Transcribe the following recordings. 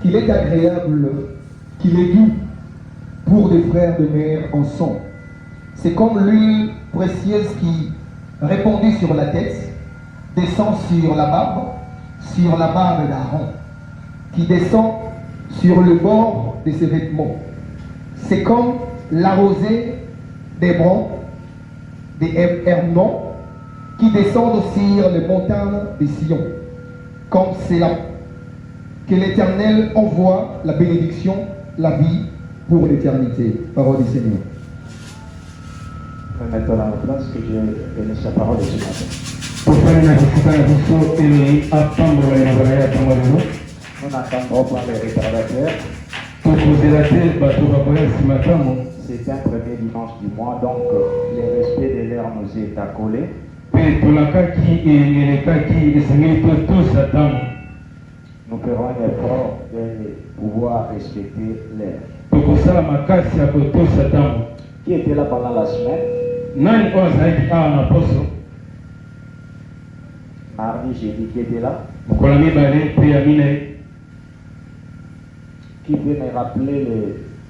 qu'il est agréable, qu'il est doux pour des frères de mère en sang. C'est comme l'huile précieuse qui, répandue sur la tête, descend sur la barbe d'Aaron, qui descend sur le bord de ses vêtements. C'est comme la rosée d'Hébron, des Hermon, qui descendent sur les montagnes de Sion. Comme c'est là que l'Éternel envoie la bénédiction, la vie pour l'éternité. Parole du Seigneur. Mettons la place que Dieu bénit sa parole de ce matin. Nous n'attendrons pas les retardataires. C'est un premier dimanche du mois, donc le respect de l'heure nous est accolé. Nous ferons un effort de pouvoir respecter l'heure. Qui était là pendant la semaine? Mardi, jeudi, qui était là? Qui peut me rappeler le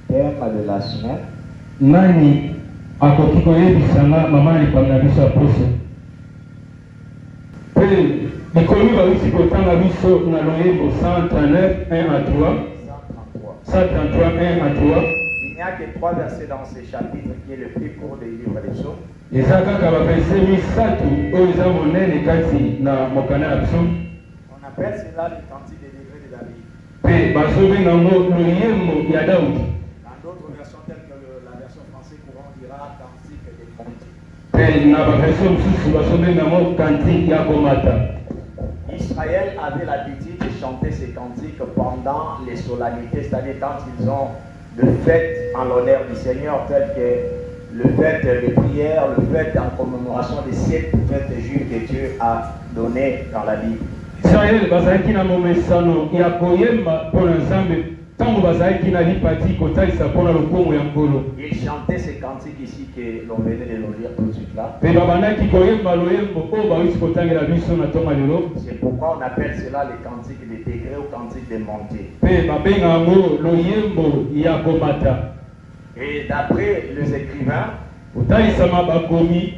thème de la semaine? Il n'y a que 3 versets dans ce chapitre qui est le plus court des livres des psaumes. On appelle cela le cantique des livrets de David. Dans d'autres versions telles que la version française courante dira cantique des cantiques. Israël avait l'habitude de chanter ces cantiques pendant les solennités, c'est-à-dire quand ils ont le fête en l'honneur du Seigneur, tel que le fête de prière, le fête en commémoration des 7 fêtes juives que Dieu a données dans la Bible. Israël bazalaki na momesano ya koyemba mpona Nzambe ntango bazalaki na lipati kotalisa mpona lokumu ya nkolo. Il chantait ces cantiques ici que l'on venait de le lire tout de suite là. Mpe babandaki koyemba loyembo oyo bawuti kotangela biso na ntongo ya lelo. C'est pourquoi on appelle cela les cantiques de degré ou cantiques de montée. Mpe babenga yango loyembo ya komata. Et d'après les écrivains, kotalisama bakomi,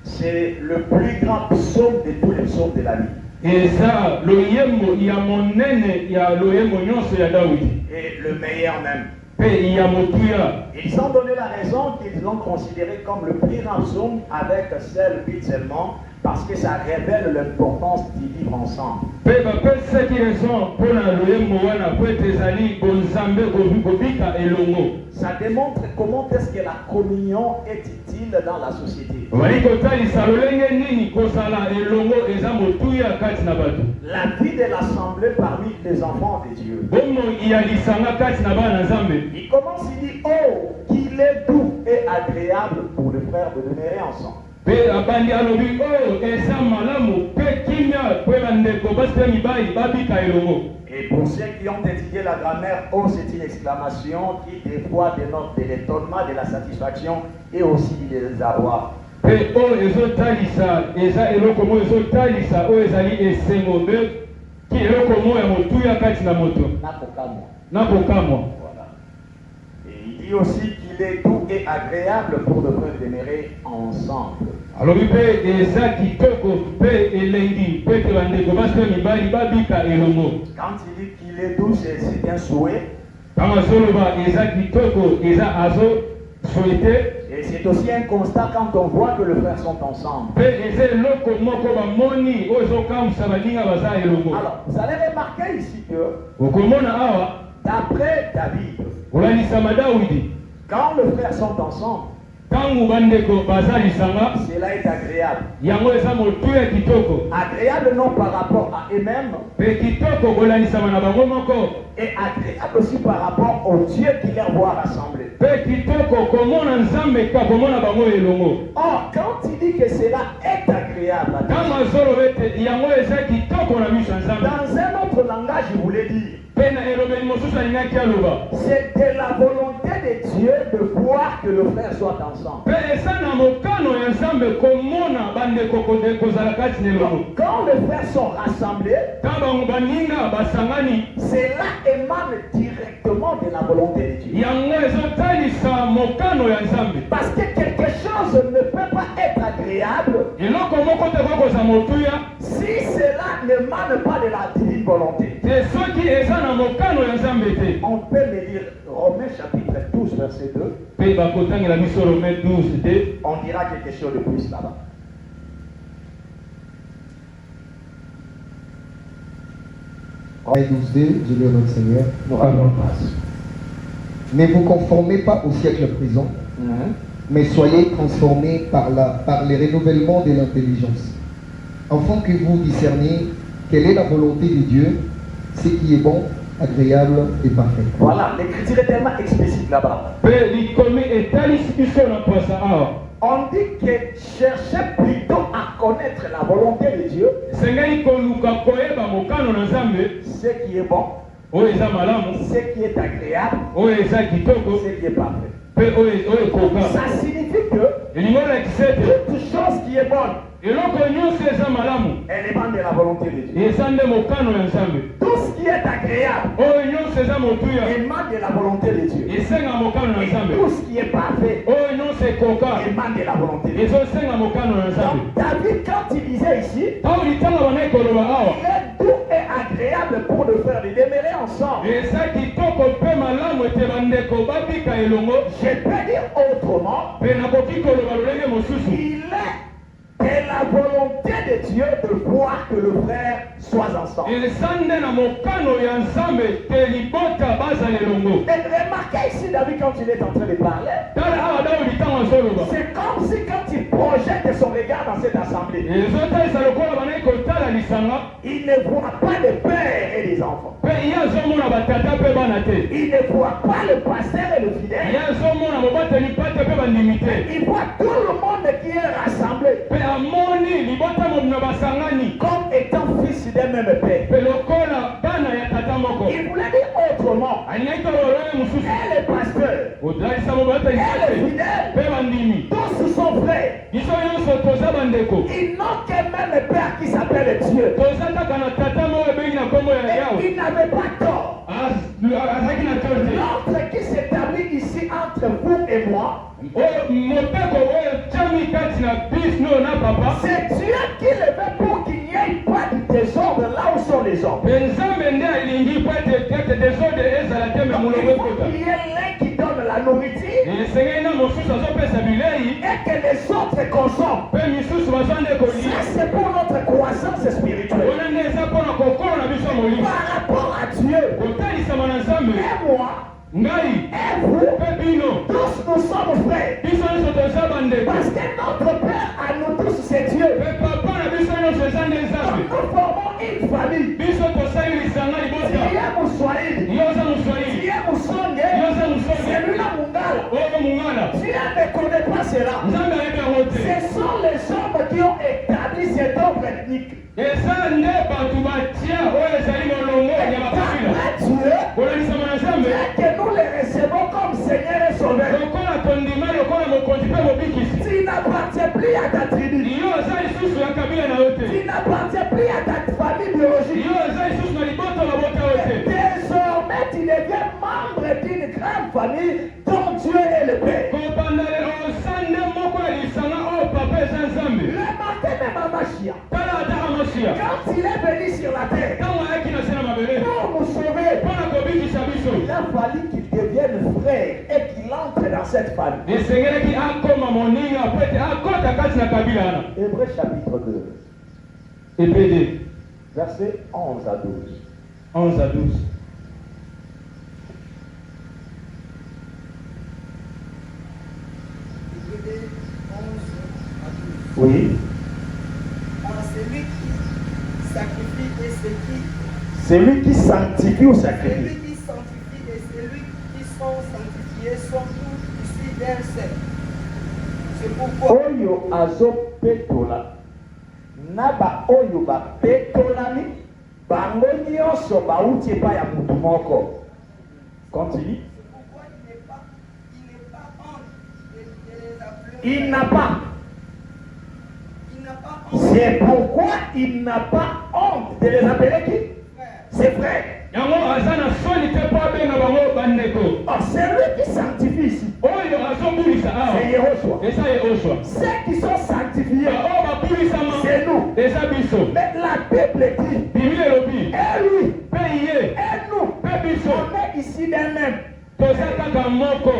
c'est le plus grand psaume de tous les psaumes de la Bible. eza loyembo ya monene ya loyembo nyonso ya Daudi. Et le meilleur même. Mpe ya motuya. Ils ont donné la raison qu'ils l'ont considéré comme le plus grand psaume avec seul but seulement, parce que ça révèle l'importance d'y vivre ensemble. Mpe bapesaki raison mpona loyembo wana po ete ezali bonzambe kobika elongo. Ça démontre comment est-ce que la communion est utile dans la société. La vie de l'assemblée parmi les enfants de Dieu. Il commence, il dit, oh, qu'il est doux et agréable pour les frères de demeurer ensemble. Et pour ceux qui ont étudié la grammaire, oh, c'est une exclamation qui des fois dénote de l'étonnement, de la satisfaction et aussi du désarroi. Voilà. Et il dit aussi qu'il est doux et agréable pour de frères demeurer ensemble. Quand il dit qu'il est doux, c'est un souhait. Et c'est aussi un constat quand on voit que les frères sont ensemble. Alors, vous allez remarquer ici que d'après David, quand les frères sont ensemble, cela est agréable. Agréable non par rapport à eux-mêmes, et agréable aussi par rapport au Dieu qui les voit rassemblés. Or, quand il dit que cela est agréable, dans un autre langage, il voulait dire, c'est de la volonté de Dieu Dieu de voir que le frère soit ensemble. pe eza na mokano ya nzambe komona bandeko kozala kati na elongo. Quand les frères sont rassemblés, Ta bango baninga basangani, cela émane directement de la volonté de Dieu. yango ezotalisa mokano ya nzambe. Parce que quelque chose ne peut pas être agréable Eloko moko te kokoza motuya si cela n'émane pas de la divine volonté. te soki eza na mokano ya nzambe te. On peut me lire Romains chapitre 12, verset 2. Pe bakotangela biso Romains 12 te. On dira quelque chose de plus là-bas. Romains 12, je lis notre Seigneur. Nous rendons grâce. Ne vous conformez pas au siècle présent, mais soyez transformés par les renouvellements de l'intelligence, afin que vous discerniez quelle est la volonté de Dieu, ce qui est bon, agréable et parfait. Voilà, l'écriture est tellement explicite là-bas. Pe likomi etalisi biso na posa awa. On dit que cherchez plutôt à connaître la volonté de Dieu, Sengeli koluka koyeba mokano na nzambe, ce qui est bon, oyo eza malamu, ce qui est agréable, oyo eza kitoko, ce qui est parfait. pe oyo ekoka. Ça signifie que Elingo lakisa ete toute chose qui est bonne, eloko nyonso eza malamu, elle émane de la volonté de Dieu. eza nde mokano ya nzambe. Tout ce qui est agréable Oyo nyonso eza motuya, émane de la volonté de Dieu. esenga mokano na Et nzambe. tout ce qui est parfait Oyo nyonso ekoka, émane de la volonté de Dieu. ezosenga mokano na nzambe. Donc David, quand il disait ici, Ntango litanga banai koloba awa, il est doux et agréable pour le frère de demeurer ensemble. eza kitoko mpe malamu ete bandeko babika elongo. Je peux dire autrement, Pe nakoki koloba lolenge mosusu, il est de la volonté de Dieu de voir que le frère soit ensemble. eza nde na mokano ya nzambe te libota bazala elongo. Et remarquez ici David quand il est en train de parler, Tala awa Dawidi ntango azoloba, c'est comme si quand il projette son regard dans cette assemblée, ezotalisa lokola banai kotala lisanga, il ne voit pas de père et des enfants. pe ye azomona batata mpe bana te. Il ne voit pas le pasteur et le Ye fidèle. azomona mobateli mpate mpe bandimi te. Il voit tout le monde qui est rassemblé Pe amoni libota mobima basangani, comme étant fils d'un même père. pe lokola bana ya tata moko. Il voulait dire autrement, Alinaki kololenge mosusu, et le pasteur, otalisa mobateli et le te fidèle, mpe bandimi. tous sont frères. Biso nyonso toza bandeko, Ils n'ont qu'un même père qui s'appelle Dieu. toza kaka na tata moko ebengi na nkombo ya Et Yawe. il n'avait pas tort. Azalaki na to te. L'ordre qui s'établit ici entre vous et moi, Oyo mobeko oyo etiami kati na biso na papa, c'est Dieu qui le fait pour qu'il n'y ait pas de désordre là où sont les hommes. pe nzambe nde alingi mpo ete desode ezala te me Donc, molongo il faut ekota. qu'il y ait l'un qui donne la nourriture Esengeli na mosusu azopesa bilei, et que les autres consomment. mpe misusu bazwa nde kolia. Ça, c'est pour notre croissance spirituelle. Wana nde eza mpona kokola na biso molimo. Par rapport à Dieu, Kotalisama na nzambe, et moi, ngai et vous, mpe bino, tous nous sommes frères. biso nyonso toza bandeko. Parce que notre Père à nous tous, c'est Dieu. Pe papa na biso nyonso eza nde Donc, nzambe. nous formons une famille. Biso tosali lisanga libota. Dieu Moussoïde, Yo oza moswahili, Dieu Moussongue, yo oza mosonge, celui-là Mungala. oyo mongala. Dieu ne connaît pas cela. Nzambe ayebi yango te. Ce sont les hommes qui ont établi cet ordre ethnique. Eza nde bato batia oyo ezali molongo ya bakabila. D'après Dieu, Kolalisama na nzambe, dès que nous les recevons comme Seigneur et Sauveur, lokola tondima lokola mokonzi mpe mobikisi. tu n'appartiens plus à ta tribu. Yo oza lisusu ya kabila na yo te. Tu n'appartiens plus à ta famille biologique. Yo oza lisusu na libota mabota yo te. Désormais, tu deviens membre d'une grande famille dont Dieu est le Père. Kobanda lelo oza nde moko ya lisanga oyo papa eza nzambe. Remarquez même Amashia. Tala ataka masiya. Quand il est venu sur la terre Ntango ayaki na se na mabele, pour nous sauver, mpona kobikisa biso, il a fallu qu'il devienne frère et qu'il entre dans cette famille. esengelaki akoma moninga po ete akota kati na kabila wana. Hébreux chapitre 2, Epede versets 11 à 12. 11 à 12. Oui. Celui qui sacrifie et Celui qui sanctifie ou sacrifie. celui qui sanctifie et celui qui sont sanctifiés sont tous issus d'un seul. C'est pourquoi Oyo azopetola na ba oyo bapetolami bango nyonso bauti epai ya mutu moko. Continue. c'est pourquoi il n'est Il n'a pas. Il n'a pas honte. C'est pourquoi il n'a pas honte de les appeler qui? Ses frères. yango aza na soni te mpo abenga bango bandeko Or, c'est lui qui sanctifie ici. oyo azobulisa awa C'est Yehoshua. eza Yehoshua Ceux qui sont sanctifiés, oyo babulisama c'est nous. eza biso Mais la Bible dit, bible elobi et lui, mpe ye et nous, mpe biso on est ici d'un même. toza kaka moko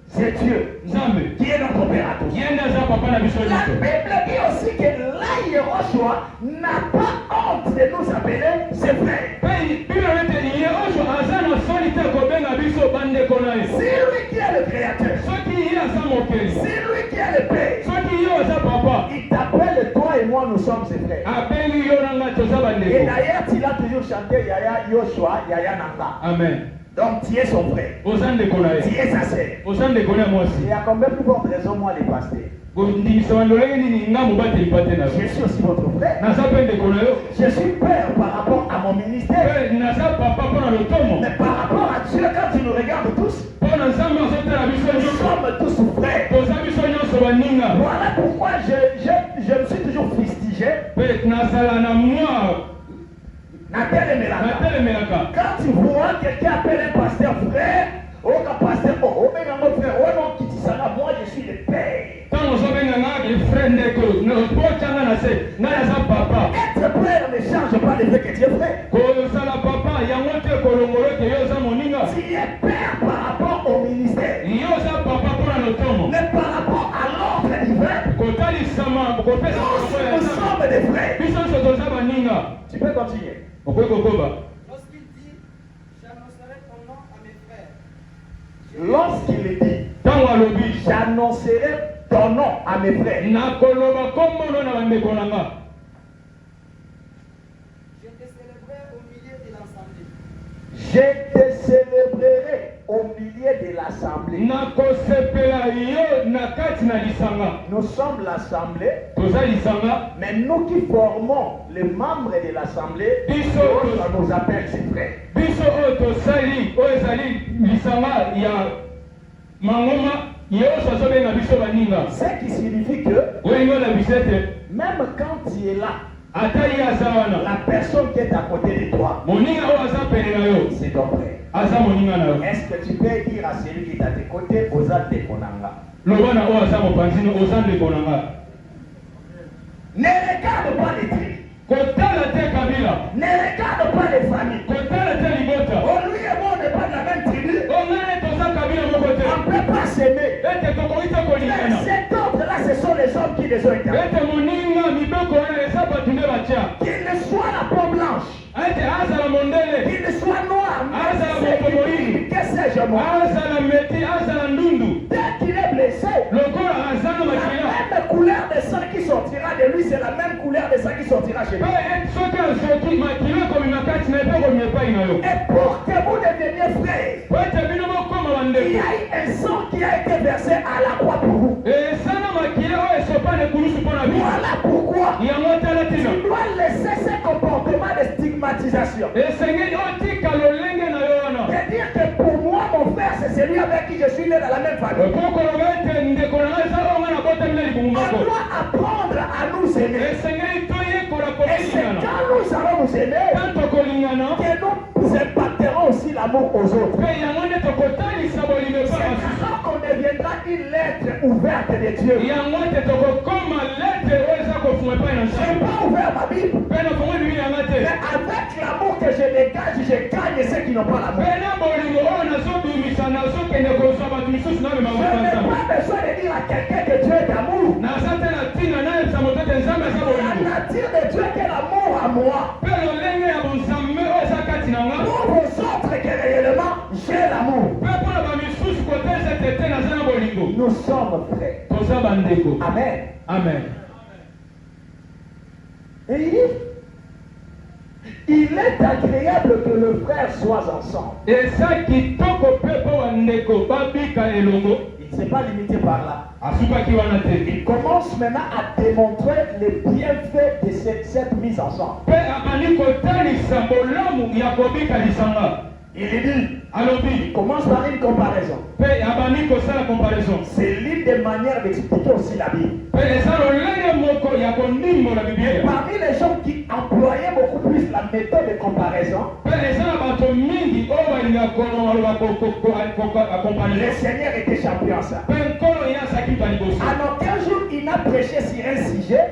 C'est Dieu nzambe qui est notre opérateur. ye nde aza papa na biso La nyonso Bible dit aussi que là, Yehoshua n'a pas honte de nous appeler ses frères. mpe bibelo ete Yehoshua aza na soni te kobenga biso bandeko na ye C'est lui qui est le créateur. soki ye aza mokeli C'est lui qui est le père. soki ye aza papa Il t'appelle, toi et moi, nous sommes ses frères. abengi yo na ngai toza Et bandeko d'ailleurs, il a toujours chanté Yaya Yoshua, Yaya Nanga. amen Donc, tu es son frère. oza ndeko na Tu ye es sa sœur. oza ndeko na mwasi Il y a combien plus forte raison, moi, les pasteurs? kondimisa bandolenge nini nga mobateli mpa te na Je yo suis aussi votre frère. naza mpe ndeko na yo Je suis père par rapport à mon ministère. mpe naza papa mpo na lotomo Mais par rapport à Dieu, quand tu nous regardes tous, mpo na nzambe azotala biso nous nyonso sommes tous frères. toza biso nyonso baninga Voilà pourquoi je me suis toujours fustigé. mpe nazala na mwa natelemelaka Quand tu vois quelqu'un appeler un pasteur frère, oh, un pasteur, oh, mais mon frère, oh non, qui dit ça là, moi je suis le père. ntango ozobenga nga efre ndeko potyanga na se ngai naza papa Être frère ne change pas le fait que tu es frère. kozala papa yango te kolongolo ete yo oza moninga Tu es père par rapport au ministère, yo oza papa mpo na lotomo mais par rapport à l'ordre divin, kotalisama kopesa nous sommes des frères. biso nyonso toza baninga Tu peux continuer. okoki kokoba Lorsqu'il dit, j'annoncerai ton nom à mes frères. Lorsqu'il dit, ntango alobi j'annoncerai ton nom à mes frères, nakoloba kombono na bandeko na nga Je te célébrerai au milieu de l'assemblée. je te célébrerai au milieu de l'assemblée. nakosepela yo na kati na lisanga Nous sommes l'assemblée, toza lisanga mais nous qui formons les membres de l'assemblée, on nous appelle ses frères. biso oyo tosali oyo ezali lisanga ya mangoma yeoso azobenga biso baninga Ce qui signifie que olingo na biso ete même quand tu es là, ata ye aza wana la personne qui est à côté de toi, moninga oyo aza pene na yo c'est ton frère. aza moninga na yo Est-ce que tu peux dire à celui qui est à tes côtés, aux altes de Konanga? loba na oyo aza mopanzini oza ndeko na nga Ne regarde pas les tribus, kotala te kabila ne regarde pas les familles. kotala te libota Oh, lui et moi, on n'est pas de la même tribu. ongane toza kabila moko te On ne peut pas s'aimer. ete tokoki te Mais kolingana cet ordre-là, ce sont les hommes qui les ont établis. ete moninga mibeko wana eza bato nde batya Qu'il ne soit la peau blanche, ete azala mondele qu'il ne soit noir, Azala motomoï. que sais-je moi. azala meti azala ndundu Dès qu'il est blessé, lokola aza na la makila même couleur de sang qui sortira de lui, c'est la même couleur de sang qui sortira chez lui. mpe soki azoki makila ekomema kati na ye mpe ekomi epai na yo Et pour que vous deveniez frères, po ete bino bokoma il y bandeko a eu un sang qui a été versé à la croix pour vous. esana makila oyo esopana ekulusu mpo na biso Voilà pourquoi yango tala tu tina dois laisser ce comportement de stigmatisation. esengeli otika lolenge na yo wana C'est-à-dire que pour moi, mon frère, c'est celui avec qui je suis né dans la même famille. okokoloba ete ndeko na ngai eza oyo ngai nabotami na libumu On moko doit apprendre à nous aimer. esengeli toyekola Et c'est kolingana quand nous allons nous aimer tanto kolingana que nous impacterons aussi l'amour aux autres. mpe yango nde tokotalisa bolingo epa C'est basusu quand on deviendra une lettre ouverte de Dieu. yango ete tokokoma lete oyo eza kofuma epai na Je n'ai nzambe pas ouvert ma Bible. mpe nafongo bibi yanga te Mais avec l'amour que je dégage, je gagne ceux qui n'ont pas l'amour. mpe na bolingo oyo nazobimisa nazokende kozwa bato misusu Je nabemaka n'ai nzambe pas besoin de dire à quelqu'un que Dieu est amour. naza te na ntina nayebisa moto ete nzambe eza La bolingo nature de Dieu est l'amour à moi. mpe lolenge ya bonzambe oyo eza kati na nga Pour vos autres que réellement, j'ai l'amour. mpe mpona bamisusu kotesa ete te naza na bolingo Nous sommes frères. toza bandeko Amen. amen Et il est agréable que le frère soit ensemble. eza kitoko mpe mpo bandeko babika elongo Il ne s'est pas limité par là. asukaki wana te Il commence maintenant à démontrer les bienfaits de cette mise ensemble. mpe abandi kotalisa bolamu ya kobika lisanga Il dit, Il commence par une comparaison. C'est l'une des manières d'expliquer aussi la Bible. Et parmi les gens qui employaient beaucoup plus la méthode de comparaison, le Seigneur était champion à ça. Alors qu'un jour il a prêché sur un sujet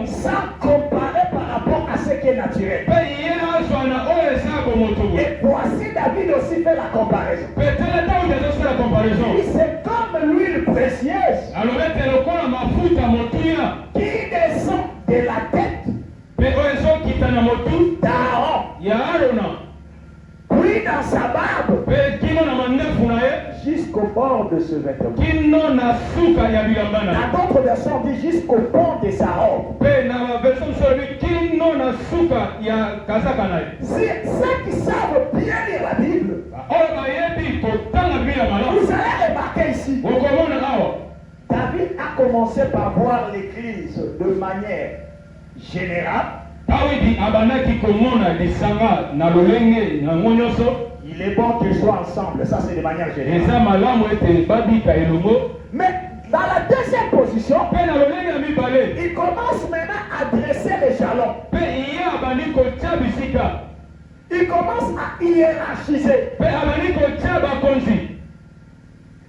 sans comparer par rapport à ce qui est naturel. Et voici David aussi fait la comparaison. Il c'est comme l'huile précieuse qui descend de la tête d'Aaron, puis dans sa barbe jusqu'au bord de ce vêtement. Dans d'autres versions, on dit jusqu'au bord de sa robe. Si ceux qui savent bien lire la Bible, vous allez remarquer ici, David a commencé par voir l'Église de manière générale. Il est bon qu'ils soient ensemble, ça c'est de manière générale. Mais dans la deuxième position, il commence maintenant à dresser les jalons. Il commence à hiérarchiser.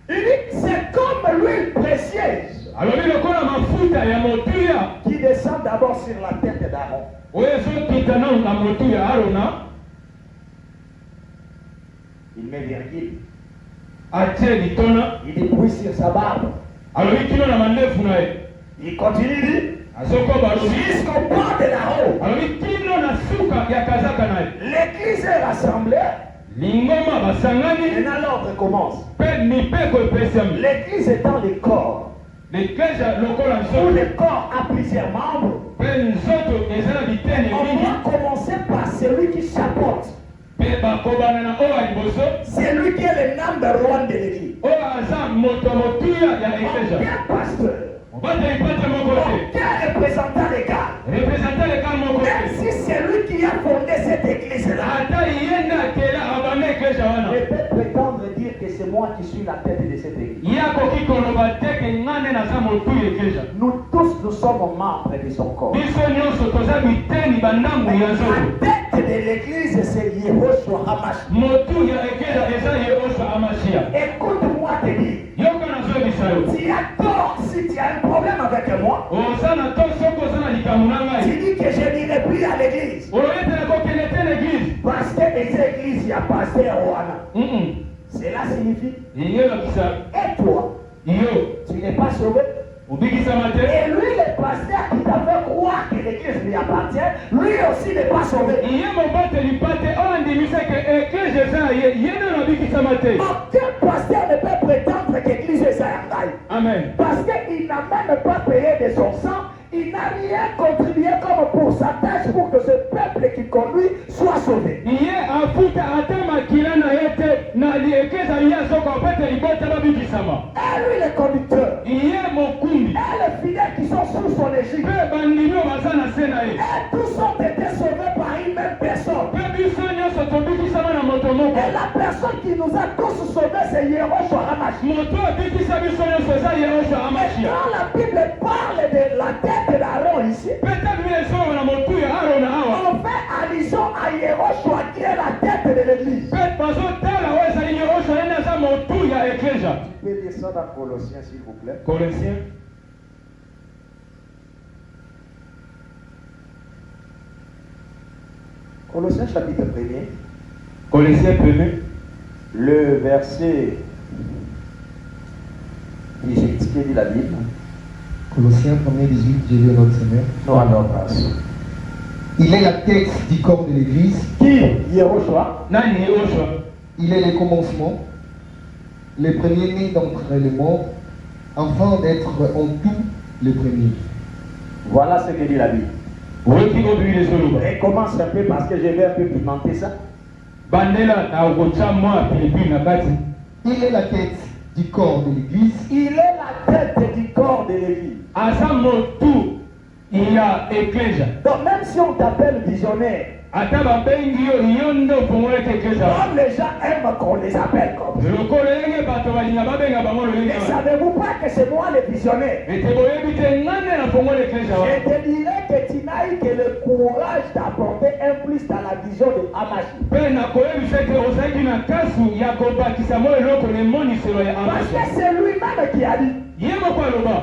Il dit c'est comme l'huile précieuse qui descend d'abord sur la tête d'Aaron. Il met virgule. Il dit puis sur sa barbe. Il continue, il dit jusqu'au bord de la robe. L'église est rassemblée. Maintenant l'ordre commence. L'église étant le corps. Où le corps a plusieurs membres. On va commencer par celui qui chapeaute. C'est lui qui est le number one de l'église. Aucun pasteur, aucun représentant légal, même si c'est lui qui a fondé cette église-là, ne peut prétendre dire que c'est moi qui suis la tête de cette église. Nous tous, nous sommes membres de son corps. La tête de l'église, c'est Yehoshua HaMashiach. Écoute-moi te dire, tu as tort si tu as un problème avec moi. Tu dis que je n'irai plus à l'église. Parce que les églises, il y a pasteur Oana. Cela signifie, et toi, tu n'es pas sauvé. Et lui, le pasteur qui t'a fait croire que l'église lui appartient, lui aussi n'est pas sauvé. Aucun pasteur ne peut prétendre que l'église est Sayangaï. Amen. Parce qu'il n'a même pas payé de son sang. Il n'a rien contribué comme pourcentage pour que ce peuple qui conduit soit sauvé. Et lui le conducteur. Et les fidèles qui sont sous son égide. Et tous ont été sauvés par une même personne. Et la personne qui nous a tous sauvés, c'est Yehoshua HaMashiach. Quand la Bible parle de la tête d'Aaron ici, on fait allusion à Yehoshua qui est la tête de l'église. Tu peux lire ça dans Colossiens s'il vous plaît. Colossiens. Colossiens chapitre 1er. Colossiens 1er. Le verset 18, ce qui dit la Bible. Colossiens 1er 18, j'ai lu notre Seigneur. Non, à notre place. Il est la tête du corps de l'église. Qui Yehoshua. Il est le commencement, le premier-né d'entre les morts, afin d'être en tout le premier. Voilà ce que dit la Bible. Et commence un peu parce que je vais un peu pimenter ça. Il est la tête du corps de l'église. Il est la tête du corps de l'église. Donc même si on t'appelle visionnaire, ata babengi yo yo nde ofungolaki eklezia Comme les gens aiment qu'on les appelle comme ça. lokolo enge bato balinga babenga bango Ne lolinga savez-vous pas que c'est moi le visionnaire? ete boyebi te nga nde nafongola eklezia Je te dirais que tu n'as eu que le courage d'apporter un plus dans la vision de Amashi. mpe nakoyebisa ete ozalaki na kasu ya kobakisa mo eloko na emoniselo ya Parce amaso que c'est lui-même qui a dit, ye moko aloba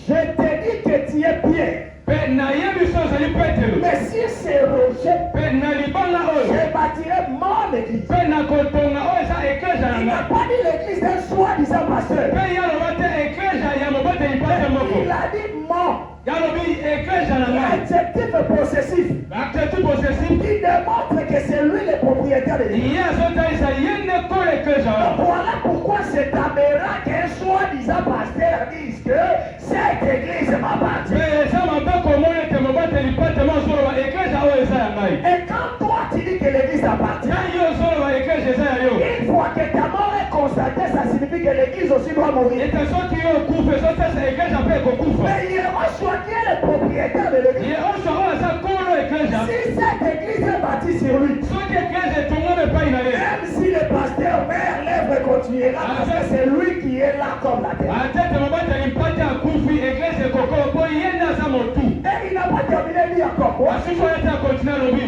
je te dis que tu es bien. mpe nayebi so ozali petelo Mais si c'est rocher, mpe na libanga oyo je bâtirai mon église. mpe nakotonga oyo eza eklezia na Il n'a nga pas dit l'église d'un soi-disant pasteur. mpe ye aloba te eklezia ya mobateli mpate moko Il a dit mon. yalobi eklezia na ngai Adjectif possessif. actetu posesif Il démontre que c'est lui le propriétaire de l'église. ye azotalisa ye nde kola eklezia wana Voilà pourquoi c'est aberrant qu'un soi-disant pasteur dise que cette église m'appartient. mpe eza mabe komona ete mobateli mpate mo ozoloba eklezia oyo eza ya ngai Et quand toi tu dis que l'église t'appartient, ya yo ozoloba eklezia eza ya yo une fois que ta mort est constatée, ça signifie que l'église aussi doit mourir. ete soki yo okufa ezotesa eklezia mpe ekokufa Mais Yehoshua qui est le propriétaire de l'église, ye oso oyo aza kolo eklezia si cette église est bâtie sur lui, soki eklezia etongami epai na ye même si le pasteur meurt, l'œuvre continuera parce que c'est lui qui est là comme la terre. atete mobateli mpate akufi eklezia ekokola mpo ye nde aza motu Et il n'a pas terminé lui encore. asusu oyo ete akontinue alobi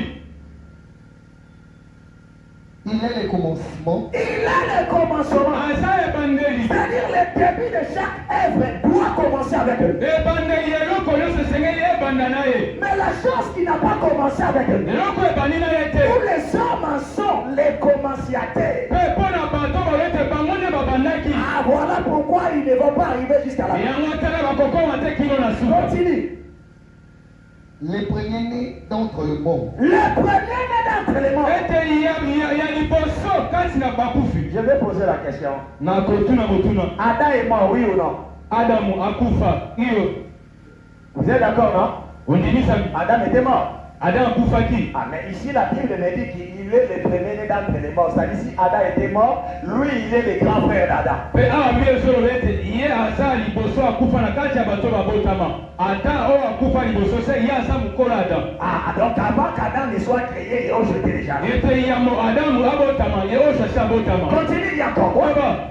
Il est le commencement Il a le commencement. aza ebandeli C'est-à-dire le début de chaque œuvre doit commencer avec lui. ebandeli eloko nyonso esengeli ebanda na ye Mais la chose qui n'a pas commencé avec lui, eloko ebandi na ye te tous les hommes sont les commenciateurs. mpe mpo na bato balo ete bango nde babandaki Ah, voilà pourquoi ils ne vont pas arriver jusqu'à la fin. yango tala bakokoma te kino na suka Continue. les premiers-nés d'entre le monde. Le premier-né d'entre les morts. ete ya liboso kati na bakufi Je vais poser la question. na kotuna motuna Adam est mort, oui ou non? adamu akufa iyo Vous êtes d'accord, non? ondimisami Adam était mort. adamu akufaki Ah, mais ici la Bible me dit qu'il est le premier-né d'entre les morts. C'est-à-dire si Adam était mort, lui il est le grand frère d'Adam. mpe awa mbi ezoloba ete ye aza liboso akufa na kati ya bato babotama ata oyo akufa liboso se ye aza mokolo adamu Ah, donc avant qu'Adam ne soit créé, il a jeté déjà. ete yamo adamu abotama ye oyo asi abotama Continue, Jacob. oba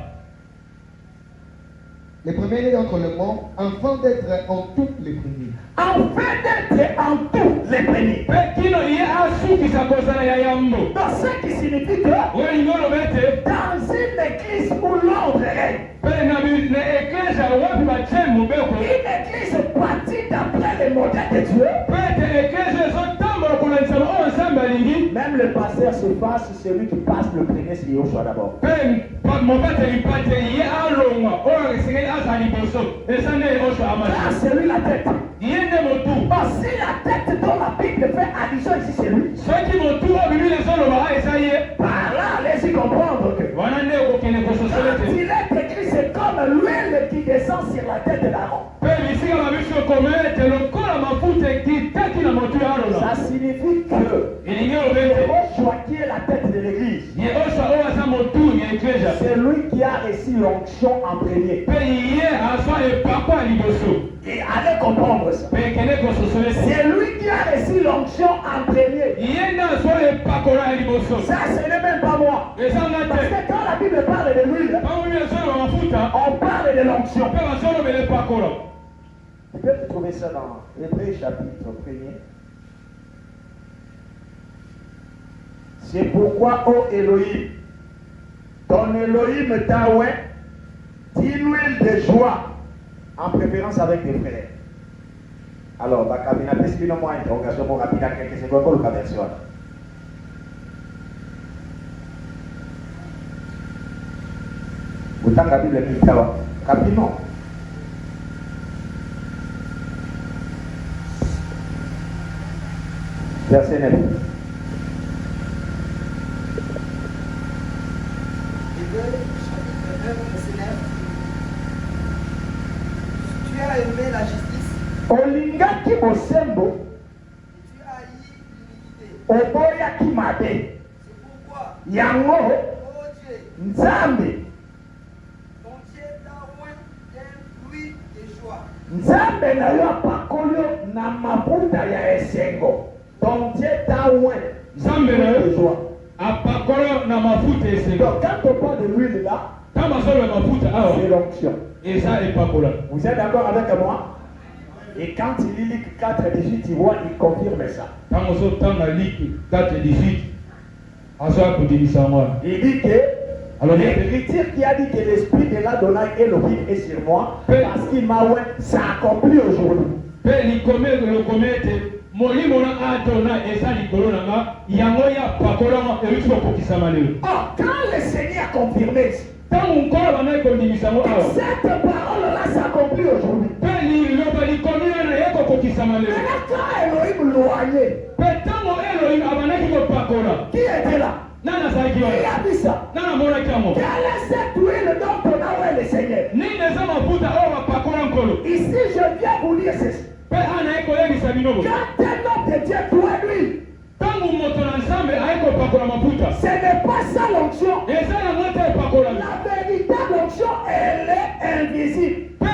Les premiers-nés d'entre le monde, afin d'être en tous les premiers. Afin d'être en tout les premiers. mpe kino ye asukisa kozala ya yambo Donc ce qui signifie que olingi oloba ete dans une église où l'ordre règne, mpe na eklezia wapi batie mobeko une église bâtie d'après les modèles de Dieu, mpe ete eklezia ezotambola kolandisama oyo nzambe alingi même le pasteur se fasse celui qui passe le premier sur Yoshua d'abord. mpe mobateli mpate ye alongwa oyo esengeli aza liboso eza nde oso Là, amasi c'est lui la tête. ye nde motu Aussi la tête dont la Bible fait allusion ici, c'est lui. soki motu oyo bibili ezoloba eza ye Par là, allez-y comprendre que wana nde okokende kososola quand te il est écrit, c'est comme l'huile qui descend sur la tête d'Aaron. mpe bisika babiso ekoma ete lokola mafuta ekitaki na motu ya alona Ça signifie que elingi oloba ete Yehoshua qui est la tête de l'église, ye oso oyo aza motu ya eklezia c'est lui qui a reçu l'onction en premier. mpe ye azwa epako ya liboso Et allez comprendre ça. mpe ekende kososola ete C'est lui qui a reçu l'onction en premier. ye nde azwa epakolo ya liboso Ça, ce n'est même pas moi. eza nga Parce te que quand la Bible parle de l'huile, ntango bibi ezoloba mafuta on parle de l'onction. mpe bazolobela epakolo Tu peux trouver ça dans Hébreux chapitre 1er. C'est pourquoi, ô Elohim, ton Elohim t'a oué d'une huile de joie en préférence avec tes frères. Alors, la cabine a testé le moins interrogation pour rapide à quelques secondes pour le conversion. Autant la Bible est là, rapidement. Verset 9. Hébreux, chapitre 1, verset 9. Tu as aimé la justice Olingaki bosembo, et tu as haï l'iniquité. oboyaki mabe. C'est pourquoi, Yango, ô Dieu, Nzambe, ton Dieu t'a oint d'un fruit de joie. Nzambe na yo apakoli yo na mafuta ya esengo. Ton Dieu t'a oint Zambe de joie. apakola na mafuta esengo. Donc quand on parle de l'huile là, Kama solo mafuta awa c'est l'onction. eza epakola. Vous êtes d'accord avec moi? Et quand il lit Luc 4, 18, il voit, il confirme ça. Kama so tanga liki 4:18 aza kudimisa mwa. Il dit que Alors, l'écriture qui a dit que l'esprit de l'Adonai Elohim est sur moi, parce qu'il m'a oint, ça accompli aujourd'hui. Pe likome lokomete molimo na Adona eza likolo na nga yango ya pakola ma euti kokokisama lelo. Oh, quand le Seigneur a confirmé Tangu nkolo bana kondimisa mo awa. cette parole-là s'accomplit aujourd'hui. Pe liloba likomina na ye kokokisama lelo. Maintenant, quand Elohim loigné, Pe tango Elohim abanaki kopakola. qui était là? Nana azalaki Qui wana. a vu ça? Nana amonaki yango. Quelle est cette huile dont on a oué le Seigneur? Nini eza mafuta oyo bapakola nkolo. Ici, je viens vous dire ceci. Pe ana ye koyebisa bino boye. Quand un homme de Dieu doit l'huile, Tangu moto na nzambe aye kopakola mafuta. ce n'est pas ça l'onction. Eza yango te epakola. La véritable onction, elle est invisible. Pe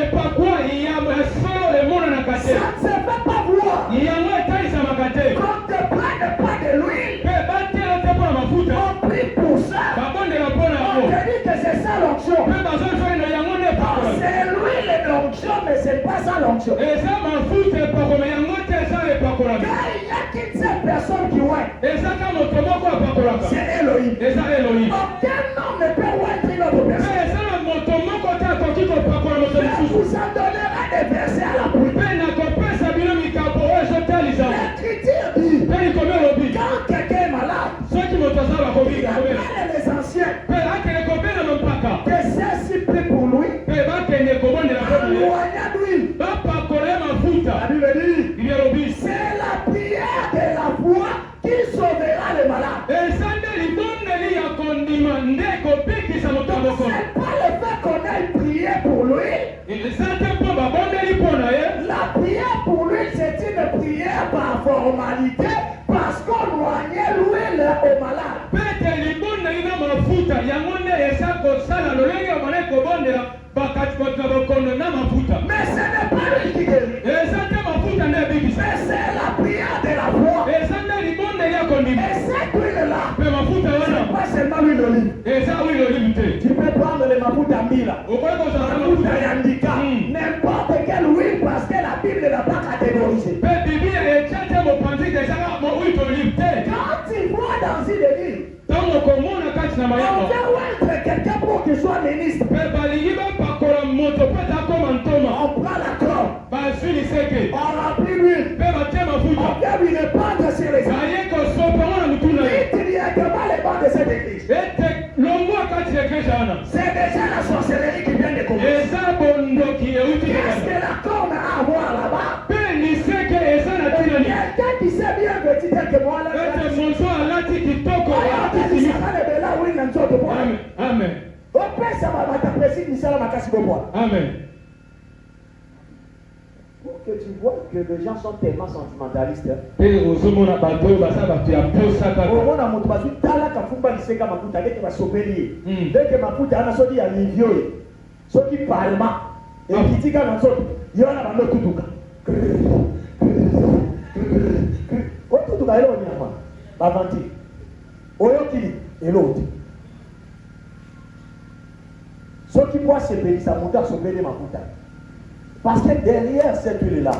epakwa ya solo emonanaka te. Ça ne se fait pas voir. Yango etalisamaka te. Qu'on ne te prenne pas de l'huile. Pe batela te mpona mafuta. On prie pour ça. Babondela mpona On yango. te dit que c'est ça l'onction. Pe bazosala yango nde Non, epakola. c'est l'huile et l'onction, mais c'est pas ça l'onction. Eza mafuta epakoma yango te eza epakola. Car il n'y a qu'une seule personne qui ouait. Ezaka moto moko apakolaka. C'est Elohim. Eza Elohim. Aucun homme ne peut ouêtre une autre Pe personne. eza na moto moko te akoki kopakola moto Je mosusu. vous en donnerai des versets à la pluie. Pe nakopesa bino mikambo oyo ezotalisama. L'Écriture dit, Pe likomi elobi. quand quelqu'un est malade, Soki moto aza il bakobika kobela. appelle les anciens Pe akende kobela mpaka. que ceux-ci prient pour lui, Pe bakende kobondela mpona ye. éloignant d'huile. Bapakola ye mafuta. La Bible dit, Bibi elobi. c'est la prière de la foi qui sauvera les malades. Eza nde libondeli ya kondima nde ekobikisa moto ya bokono. C'est pas le fait qu'on ait prié pour lui. Eza te mpo babondeli mpo na ye. La prière pour lui, c'est une prière par formalité parce qu'on loignait l'huile aux malades. Pete libondeli na mafuta yango nde eza kosala lolenge ya mwana ekobondela bakati bato ya bokono na mafuta. Mais ce n'est pas lui qui guérit. Eza te mafuta nde ebikisa. Mais c'est la prière de la foi. Eza nde libondeli ya kondima. Et cette huile-là, Pe mafuta wana c'est pas seulement l'huile d'olive. eza wilo olive te. Tu peux prendre les mafuta mila, Okoki kozala na mafuta mafuta. yandika, n'importe quelle huile parce que la Bible n'a pas catégorisé. Pe biblia etia te mopanzi te ezaka wilo olive te. Quand tu vois dans une église, Ntango komona kati na on mayama. veut oindre quelqu'un pour qu'il soit ministre. Pe balingi bapakola moto mpo ete akoma ntoma. On prend la corde, Bazwi liseke. on remplit l'huile, Pe batie on mafuta. vient lui répandre sur les âmes. Baye kosopa ngo na mutu na ye. Vite directement les bancs de cette église. Ete longwa kati ya eklesia wana. C'est déjà la sorcellerie qui vient de commencer. Eza bondoki euti Qu'est-ce kobanda. que la corne a à voir là-bas? Pe liseke eza na tina nini. Quelqu'un qui sait bien petit tel que moi là. Ete moto alati kitoko Amen. Amen. Amen. Amen. Pour que tu vois que les gens sont tellement sentimentalistes. Pe ozomona bato oyo baza bato ya posa kaka. Omona moto bazwi tala kafumba liseka mafuta ndenge basopeli ye. Mm. Ndenge mafuta wana soki ya livio ye. Soki parlement ekitika na nzoto ye wana bando tutuka. Otutuka elo nyama. Bavanti. Oyokili elo te. Soki kwa sepelisa moto asopeli mafuta. Parce que derrière cette huile-là,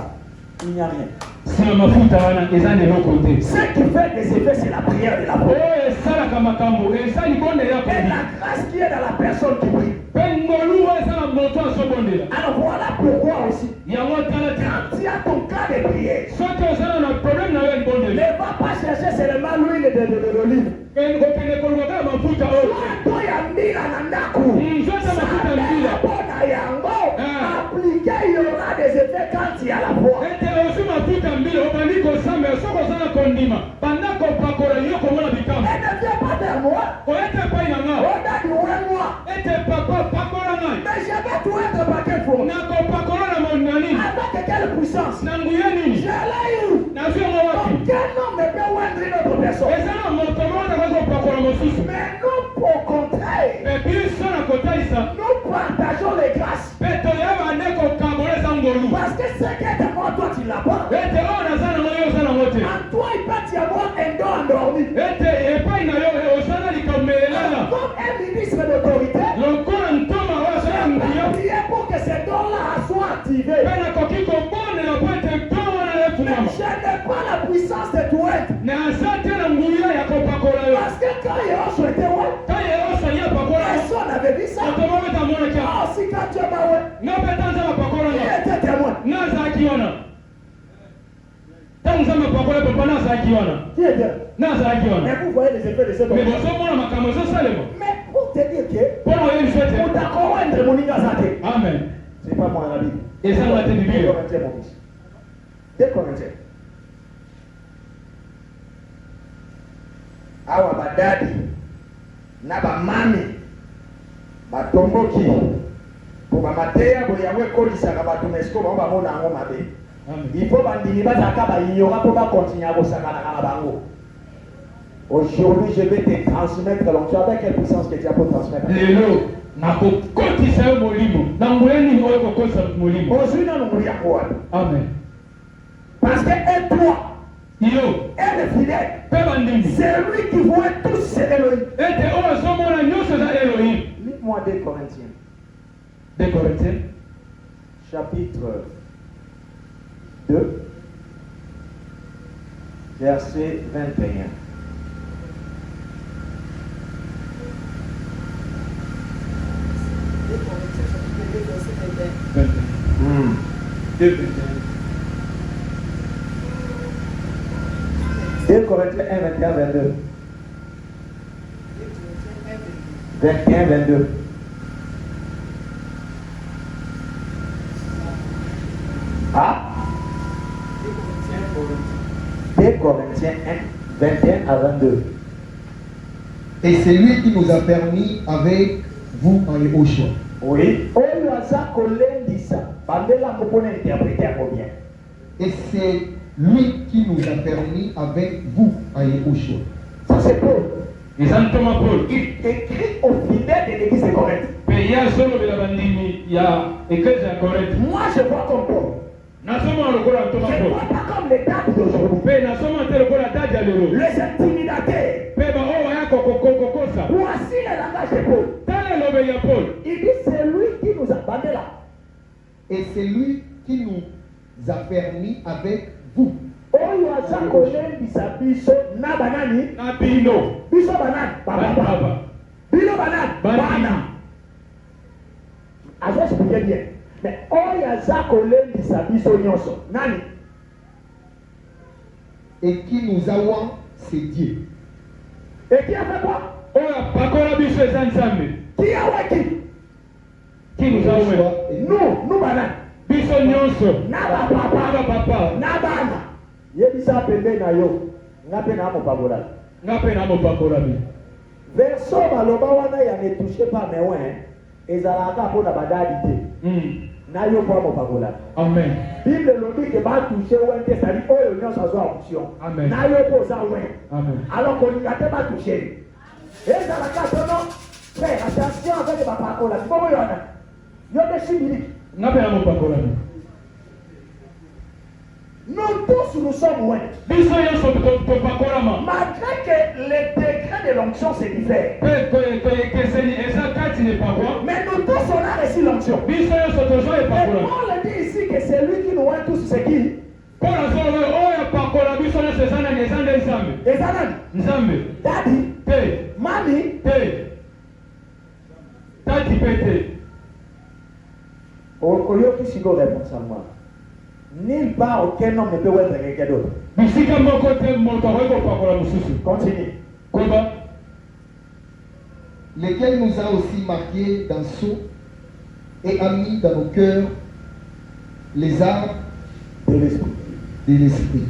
il n'y a rien. Sima mafuta wana eza na eloko te. Ce qui fait des effets, c'est la prière de la foi. Oyo esalaka makambo eza libondeli ya Et kondi. la grâce qui est dans la personne qui prie. Pe ngolu oyo eza na moto azobondela. Alors voilà pourquoi aussi, Yango tala te. quand tu as ton cas de prière, Soki ozala na problème na yo ya libondeli. ne va pas chercher seulement l'huile de l'olive. Okende koluka kaka mafuta oyo. Toi, il y a mbila na ndaku. Nzota mafuta mbila. Bona yango, Ah. appliquer, il y aura des effets quand il y a la foi. Ete ozwi mafuta mbila obandi kosamba soki oza na kondima banda kopakola yo komona bikambo. Et ne viens pas vers moi. Oyete epai na nga. On a dit, ouais, moi. Ete papa pakola ngai. Mais je vais tout être par quelle fois? Nakopakola na monani. Avec quelle puissance? Na nguya nini? Je l'ai eu. Nazwi yango wapi? Aucun homme ne peut oindre une autre personne. Eza na moto moko takoki kopakola mosusu. Mais nous, au contraire, Pe biso na kotalisa. nous partageons les grâces. Pe toyeba nde kokabola eza ngolu. Parce que ce qui est à moi, toi, tu l'as pas. Ete oyo naza nango yo oza nango te. En toi, il peut y avoir un don en comme un ministre d'autorité, lokola ntoma oyo azala nguya priez pour que ces dons-là soient activés. mpe nakoki kobondela po ete nto wana Mais efungama je n'ai pas la puissance de tout être. na aza te na nguya ya kopakola yo Parce que quand Yehoshu était ouais, ta yehosa ye apakola yo personne n'avait vu ça. moto moko ete amonaki Ah, si quand tu es pas ouais, nga mpe ta nzambe apakola il nga était témoin. nga azalaki wana ntango nzambe apakola papa na azalaki wana Qui était? na azalaki wana Mais vous voyez les effets de cette me onction. bozomona makambo ezosalema Mais pour te dire que, mpo na oyebisa ete pour t'accorder mon ingazate, amen c'est pas moi la Bible. ezanga te 2 biblia Corinthiens, mon fils. 2 Corinthiens. Awa badadi na bamami batomboki po bamateya boye yango ekolisaka bato mesko bango bamona yango mabe. amen Il faut bandimi bazalaka bayinyora mpo bakontinue kosakanaka na bango. Aujourd'hui, je vais te transmettre l'onction. Avec quelle puissance que tu as pour transmettre? lelo nakokotisa yo molimo na nguya nini oyo kokosa molimo Aujourd'hui, nous n'oublions pas. amen Parce que et toi, yo et le fidèle, mpe bandimi c'est lui qui voit tous ces Elohim. ete oyo azomona nyonso eza elohim Lis-moi 2 Corinthiens, 2 Corinthiens chapitre 2, verset 21. Deux Corinthiens. 2 Corinthiens 1, 21, 22. 21, 22. Ah? 2 Corinthiens 1, 21 à 22. Et c'est lui qui nous a permis avec vous en Yehoshua. Oui. Oyo aza kolendisa. Bandela kopona interpréter yango bien. Et c'est lui qui nous a permis avec vous en Yehoshua. Ça c'est Paul. eza ntoma paul Il écrit aux fidèles de l'église de Corinthe. mpe ye azolobela bandimi ya eklese ya korinte Moi je vois comme Paul. nazomona lokola Je ntoma ne paul vois pas comme les dates d'aujourd'hui. mpe nazomona te lokola dadi ya lelo Les intimidateurs. mpe baoyo baya kokosa Voici le langage de Paul. tala elobeli ya paul Il dit c'est lui qui nous a bandé là. Et c'est lui qui nous a permis avec vous. Oyo aza kolendisa biso na banani. na bino Biso banani. Baba. baba Bino banani. bandimi Bana. Azo expliquer bien. Mais oyo aza kolendisa biso nyonso. Nani? Et qui nous a oint, c'est Dieu. Et qui a fait quoi? oyo apakola biso eza nzambe Qui a waki? ki nous a owe Nous banani. biso nyonso Na papa. na papa Na bana. Yebisa pembe na yo. Nga pe na mopabola. nga mpe na mopakola bi Verso baloba wana ya ne touche pas mais ouais. Ezalaka mpona badadi te. Na yo po mopabola. amen Bible lobi ke ba touche wente sali oyo nyonso azwa option. Amen. Na yo po za we. amen Alors kolinga te ba touche. Ezalaka tono. Frère, attention avec ba pakola. Bobo yona. Yo de chimili. nga mpe na mopakola bi Nous tous nous sommes loin. biso nyonso topakolama Malgré que les degrés de l'onction se diffèrent. mpe ekeseni eza kati na epakwa Mais nous tous on a reçu l'onction. biso nyonso tozwa Et epakola Paul dit ici que c'est lui qui nous voit tous ce qui. mpo nazoloba oyo apakola biso nyonso eza nani eza nde nzambe Et ça nani? nzambe Daddy, te Mami, te tati mpe te oyoki sikoyo réponse à moi. Nulle part aucun homme ne peut être quelqu'un d'autre. bisika moko te moto akoki kopakola mosusu Continue. koba Lequel nous a aussi marqués d'un sceau et a mis dans nos cœurs les armes De l'esprit. de l'esprit.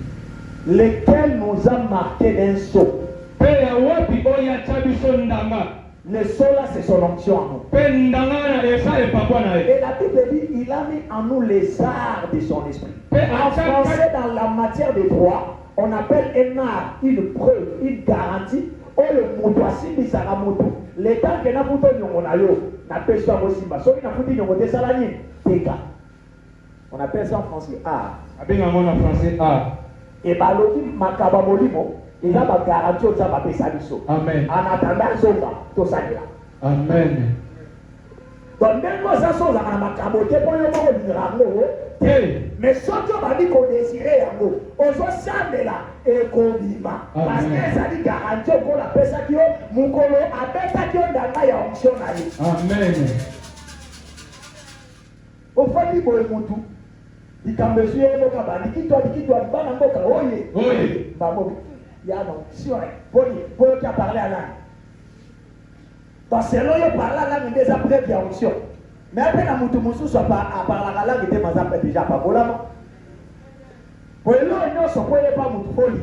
Lequel nous a marqué d'un sceau. mpe ya wapi oyo atya biso ndanga Le sceau là, c'est son onction en nous. mpe ndanga wana eza epakwa na ye Et la Bible dit, il a mis en nous les arts de son esprit. mpe En français, dans la matière des droits, on appelle un art, une preuve, une garantie. Oh, le moto asimbisaka moto. Le temps que na puto nyongo na yo, na peso yango simba. Soki na puti nyongo te sala nini? Teka. On appelle ça en français art. abenga yango na français art Et balobi makaba molimo, eza ba garantie oza ba pesa biso. amen En attendant zonga, to salela. Amen. Donc même moi ça sont dans ma caboté pour le moment du rango. Mais surtout on va dire qu'on désirait yango. On se sent là et qu'on bima. Parce que ça dit garantie qu'on appelle ça qui est mukolo appelle ça qui est dans la onction ali. Amen. Au fond du boy mutu. Dikambesue moka bandi kitwa bana mboka oye. Oye. Babo. Ya non, si on pour qui a parlé à l'âme. Parce que là, il parle à l'âme déjà près de la onction. Mais après, la moutou soit pas à parler à l'âme, il était déjà pas pour la pour le long, il ne se peut pas moutou folie.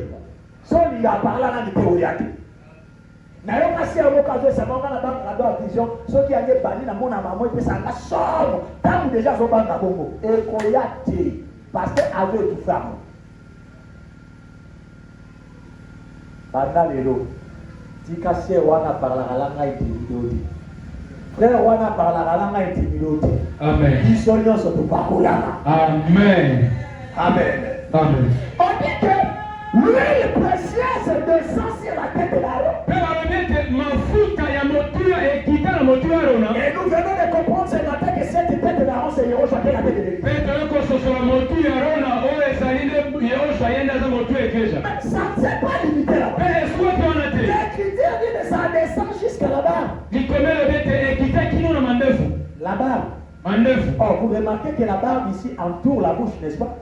Son il a parlé à l'âme, il était au yaki. Mais il y a aussi un occasion, ça m'a dans la vision, ceux qui avaient banni dans mon maman, ils ça la somme. Tant que déjà, ils ont pas de bongo. Et qu'on y a tiré. Parce qu'avec tout femme. Pendant les lots, Tikasie wana parlera la ngai timidoti. Frère wana parlera la ngai timidoti. Amen. Isonyo soto pakulama. Amen. Amen. Amen. On dit que l'huile précieuse descend sur la tête de l'Aaron. Et nous venons de comprendre ce matin que cette tête de l'Aaron c'est Yehoshua qui est la tête de l'Église. Mais ça ne s'est pas limité là. L'écriture dit que ça descend jusqu'à là-bas. La barbe. Oh, vous remarquez que la barbe ici entoure la bouche, n'est-ce pas?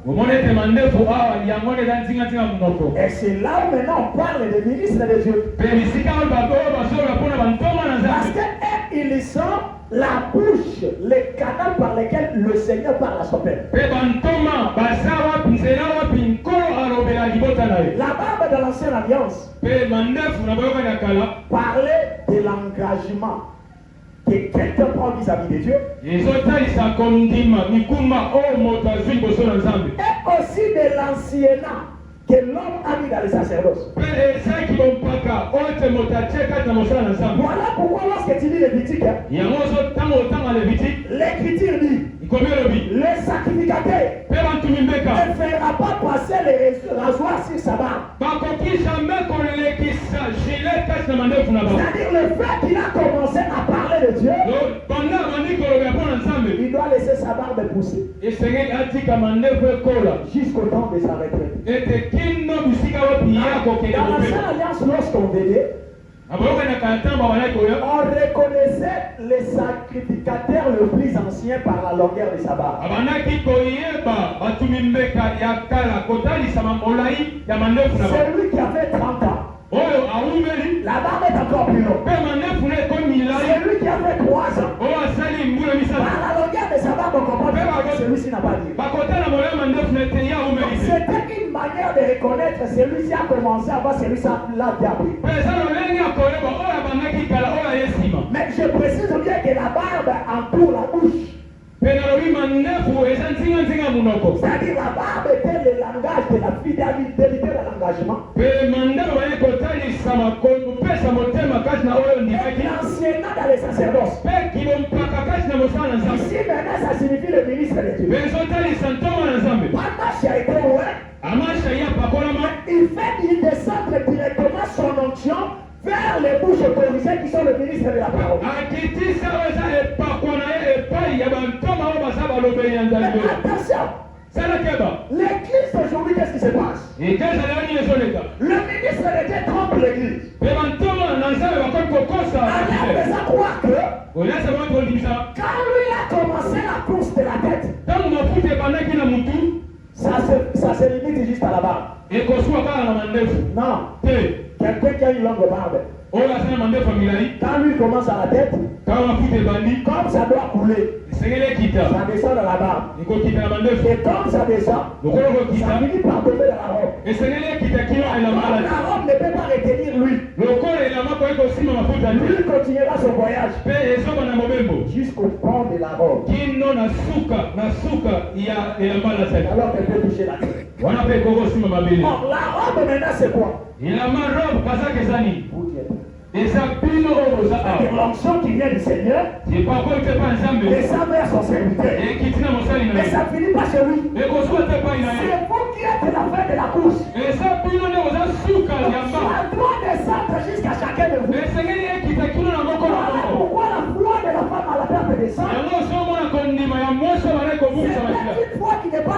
Et c'est là où maintenant on parle des ministres de Dieu. Parce qu'ils sont la bouche, les canaux par lesquels le Seigneur parle à son peuple. La barbe de l'ancienne alliance parlait de l'engagement que quelqu'un prend vis-à-vis de Dieu. Et aussi de l'anciennat que l'homme a mis dans le sacerdoce. Voilà pourquoi lorsque tu lis Lévitique, l'Écriture dit le sacrificateur ne fera pas passer les rasoirs sur sa barbe. C'est-à-dire le fait qu'il a commencé à parler de Dieu, il doit laisser sa barbe pousser jusqu'au temps de sa retraite. Dans l'ancienne alliance, lorsqu'on veillait, on reconnaissait les sacrificateurs le plus ancien par la longueur de sa barbe. Celui qui avait 30 ans, la barbe est encore plus longue. Celui qui avait 3 ans, par la longueur de sa barbe, on comprend que celui-ci n'a pas dit. C'était une manière de reconnaître celui-ci a commencé avant celui-ci l'a bien pris. Mais je précise bien que la barbe entoure la bouche. C'est-à-dire la barbe était le langage de la fidélité de l'engagement. L'anciennat dans les sacerdoces. Ici maintenant ça signifie le ministre de Dieu. Panache a été loin. Il fait descendre directement son onction vers les bouches autorisées qui sont le ministre de la parole. Mais attention, l'église d'aujourd'hui, qu'est-ce qui se passe? Le ministre de Dieu trompe l'église. Alors, on va croire que quand lui a commencé la course de la tête, ça se limite juste à la barbe. Non. Quelqu'un qui a une longue barbe. Quand lui commence à la tête, comme ça doit couler, ça descend dans la barbe. Et comme ça descend, ça finit par tomber dans la robe. La robe ne peut pas retenir lui. Lui continuera son voyage jusqu'au fond de la robe. Alors qu'elle peut toucher la tête. Or, la robe maintenant c'est quoi? L'onction qui vient du Seigneur descend vers son serviteur. Mais ça finit pas chez lui. C'est vous qui êtes la fin de la course. Ça doit descendre jusqu'à chacun de vous. Voilà pourquoi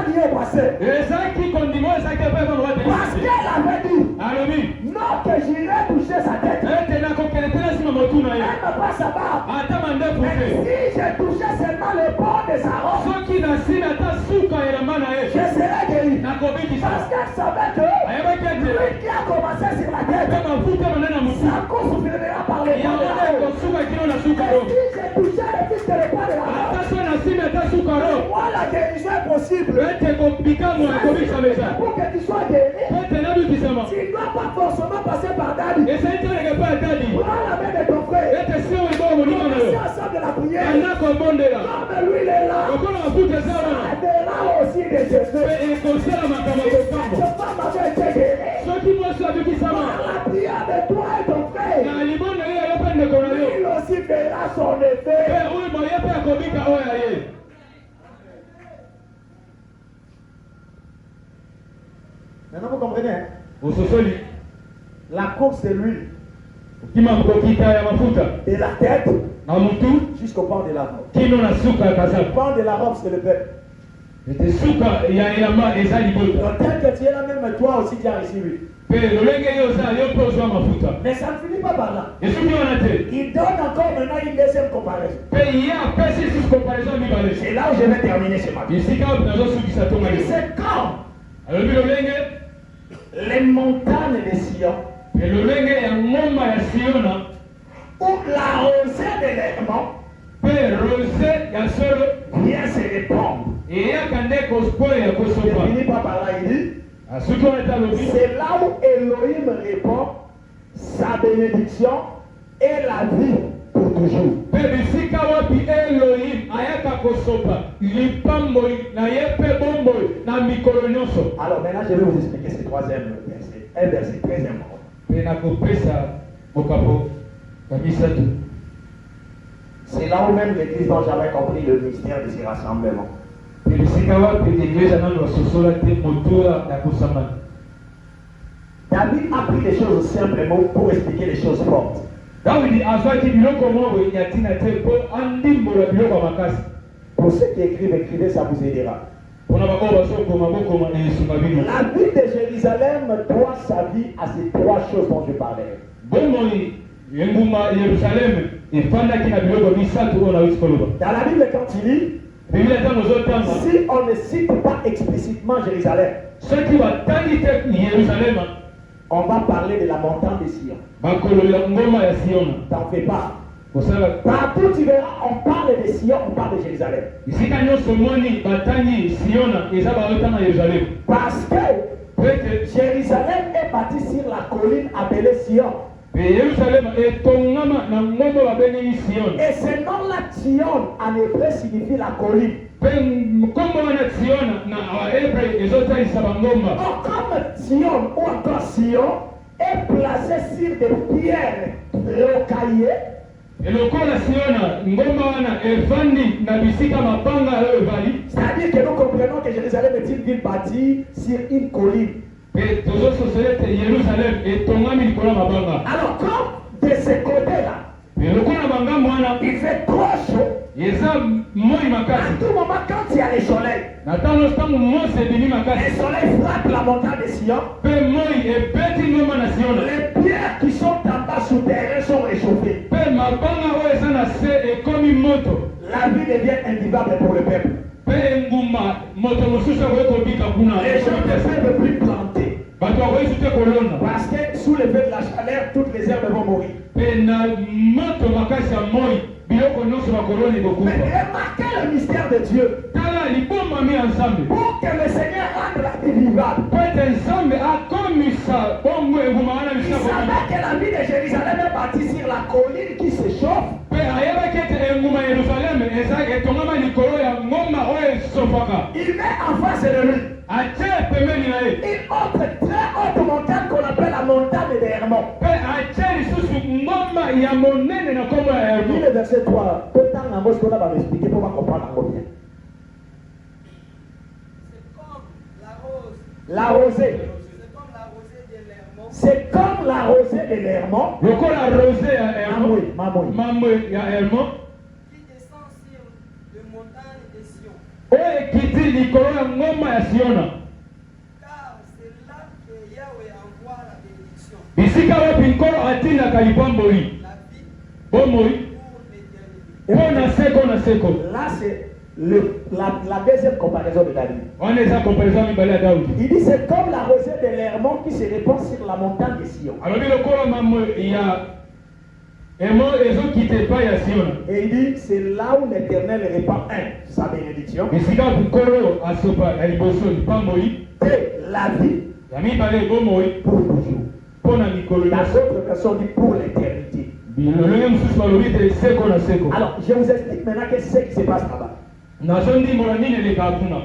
lié au passé. ezaki kondimo ezaki epai bango Parce batelisi qu'elle avait dit, alobi non que j'irai toucher sa tête. ete nakokende te na nsima motu na ye Elle ne pas sa barbe. ata mandefu Mais te si je touchais seulement le bord de sa robe, soki nasili ata suka elamba na je ye serais guéri. nakobikisa Parce qu'elle savait que ayebaki ete lui qui a commencé sur la mpe tête, mafuta mane na motu sa cause souffrira par le bord yango de la nde robe. kosuka kino na suka Et ro si je touchais le fils de pas de la robe, ata so nasili ata suka ro moi la guérison est possible. ete kobikamo ekobikisama eza Pour que tu sois guéri, po ete nabikisama tu ne dois pas forcément passer par Dadi. ezali te eleke mpe atadi Prends la main de ton frère. ete si oyo ebo moninga na Commencez yo ensemble de la prière. anda kobondela Comme lui il est là, lokola mafuta eza wana ça verra aussi des mpe cheveux. ekosala makambo Cette kokambo femme avait été guérie. soki mwasi abikisama Par la prière de toi et ton frère, na libondo ye yo mpe ndeko na yo il aussi verra son mpe effet. oyo moye mpe akobika oyo ya ye Maintenant vous comprenez, hein? ososoli La course de l'huile, okima kokita ya mafuta de la tête na mutu jusqu'au pan de la robe. kino na suka ya Le kazaka pan de la robe, c'est le peuple. ete suka ya elamba eza libota Donc tel que tu es là, même toi aussi tu as reçu l'huile. mpe lolenge ye oza yo mpe ozwa mafuta Mais ça ne finit pas par là. esuki wana te Il donne encore maintenant une deuxième comparaison. mpe ye apesi susu comparaison ya mibale C'est là où je vais terminer ce matin. esika oyo nazosukisa tonga Il lelo c'est comme alobi lolenge les montagnes de Sion mpe lolenge ya ngomba ya siona où la rosée de l'Hermon mpe rose ya solo vient se répandre. eyaka nde koskoya Je kosopa finis pas par là, il dit. asuki wana te alobi C'est là où Elohim répand sa bénédiction et la vie pour toujours. mpe bisika wapi elohim ayaka kosopa lipamboli na ye mpe bomboli na mikolo nyonso Alors maintenant, je vais vous expliquer ce troisième verset. Un verset très important. mpe nakopesa mokapo ya misato C'est là où même l'Église n'a jamais compris le mystère de ces rassemblements. mpe bisika wapi eglize nano basosola te motura ya kosambana David a pris les choses simplement pour expliquer les choses fortes. dawidi azwaki biloko moko ya ntina te mpo andimbola biloko ya makasi Pour ceux qui écrivent, écrivez, ça vous aidera. mpona baoyo bazokoma bokoma na esunga bino La vie de Jérusalem doit sa vie à ces trois choses dont je parlais. bomoi engumba yerusaleme efandaki na biloko misato oyo nawuti koloba Dans la Bible, quand il dit, biblia ntango ozotanga si on ne cite pas explicitement Jérusalem, soki batangi te yerusalema on va parler de la montagne de Sion. bakololela ngoma ya siona T'en fais pas. kosala Partout tu verras, on parle de Sion, on parle de Jérusalem. esika nyonso moni batangi siona eza baotanga yerusalemu Parce que po ete Jérusalem est bâtie sur la colline appelée Sion. mpe yerusalema etongama na ngomba babengi siona Et ce nom-là, Sion, en hébreu, signifie la colline. mpe nkombo wana siona na bahebre ezotalisa bangomba Or, comme Sion ou encore Sion est placé sur des pierres rocaillées, elokola siona ngomba wana evandi na bisika mabanga oyo evali c'est-à-dire que nous comprenons que Jérusalem est une ville bâtie sur une colline. mpe tozososela ete yerusalemu etongami likolo ya mabanga Alors, comme de ce côté-là, elokola bangambo wana il fait trop chaud, eza moi à makasi tout moment, quand il y a le soleil, na ntango ntango mosi ebimi le makasi soleil frappe la montagne de Sion, mpe moi ebeti ngomba na siona les pierres qui sont en bas souterraines sont réchauffées. mpe mabanga oyo eza na se ekomi moto La vie devient invivable pour le peuple. mpe engumba moto mosusu akoki kobika kuna Les gens ne peuvent plus planter. bato akoyisi te kolona Parce que sous l'effet de la chaleur, toutes les herbes vont mourir. mpe na moto makasi ya moi biloko nyonso bakoloni Mais ekokufa remarquez le mystère de Dieu. tala libombami ya nzambe Pour que le Seigneur rende la vie vivable. po ete nzambe akomisa bongo engumba wana Il bisika savait que la vie de Jérusalem est bâtie sur la colline qui se chauffe. mpe ayebaki ete engumba ya yerusaleme eza etongama likolo ya ngomba oyo esofaka Il met en face de lui atie pembeni na ye une autre très haute montagne qu'on appelle la montagne de Hermon. mpe atie lisusu ngomba ya monene na nkombo ya Lis hermo le verset 3. Tout le temps, on va m'expliquer pour comprendre encore bien. C'est comme la rose. La rosée. C'est comme la rosée de l'Hermon C'est comme la rosée de l'Hermon. lokola rose ya hermo Mamoui. mambo ya hermo qui descend sur les montagnes de Sion. oyo ekiti likolo ya ngoma ya Siona. Car c'est là que Yahweh envoie la bénédiction, Bisika wapi nkolo atindaka lipamboli la vie bomoi pour l'éternité. mpo na seko na seko. Là, c'est la deuxième comparaison de David. Wana eza comparaison mibale ya Daudi. Il dit c'est comme la rosée de l'Hermon qui se répand sur la montagne de Sion. alobi lokola mamo ya emo ezokita epai ya Siona. Et il dit c'est là où l'Éternel répand sa bénédiction Bisika nkolo asopa ya liboso lipamboli et la vie ya mibale bomoi pour toujours. mpo na mikolo La nyonso. autre version dit pour l'éternité. Bilolenge mosusu balobi te seko na seko. Alors, je vous explique maintenant qu'est-ce qui se passe là-bas. nazondimbola nini elekaka kuna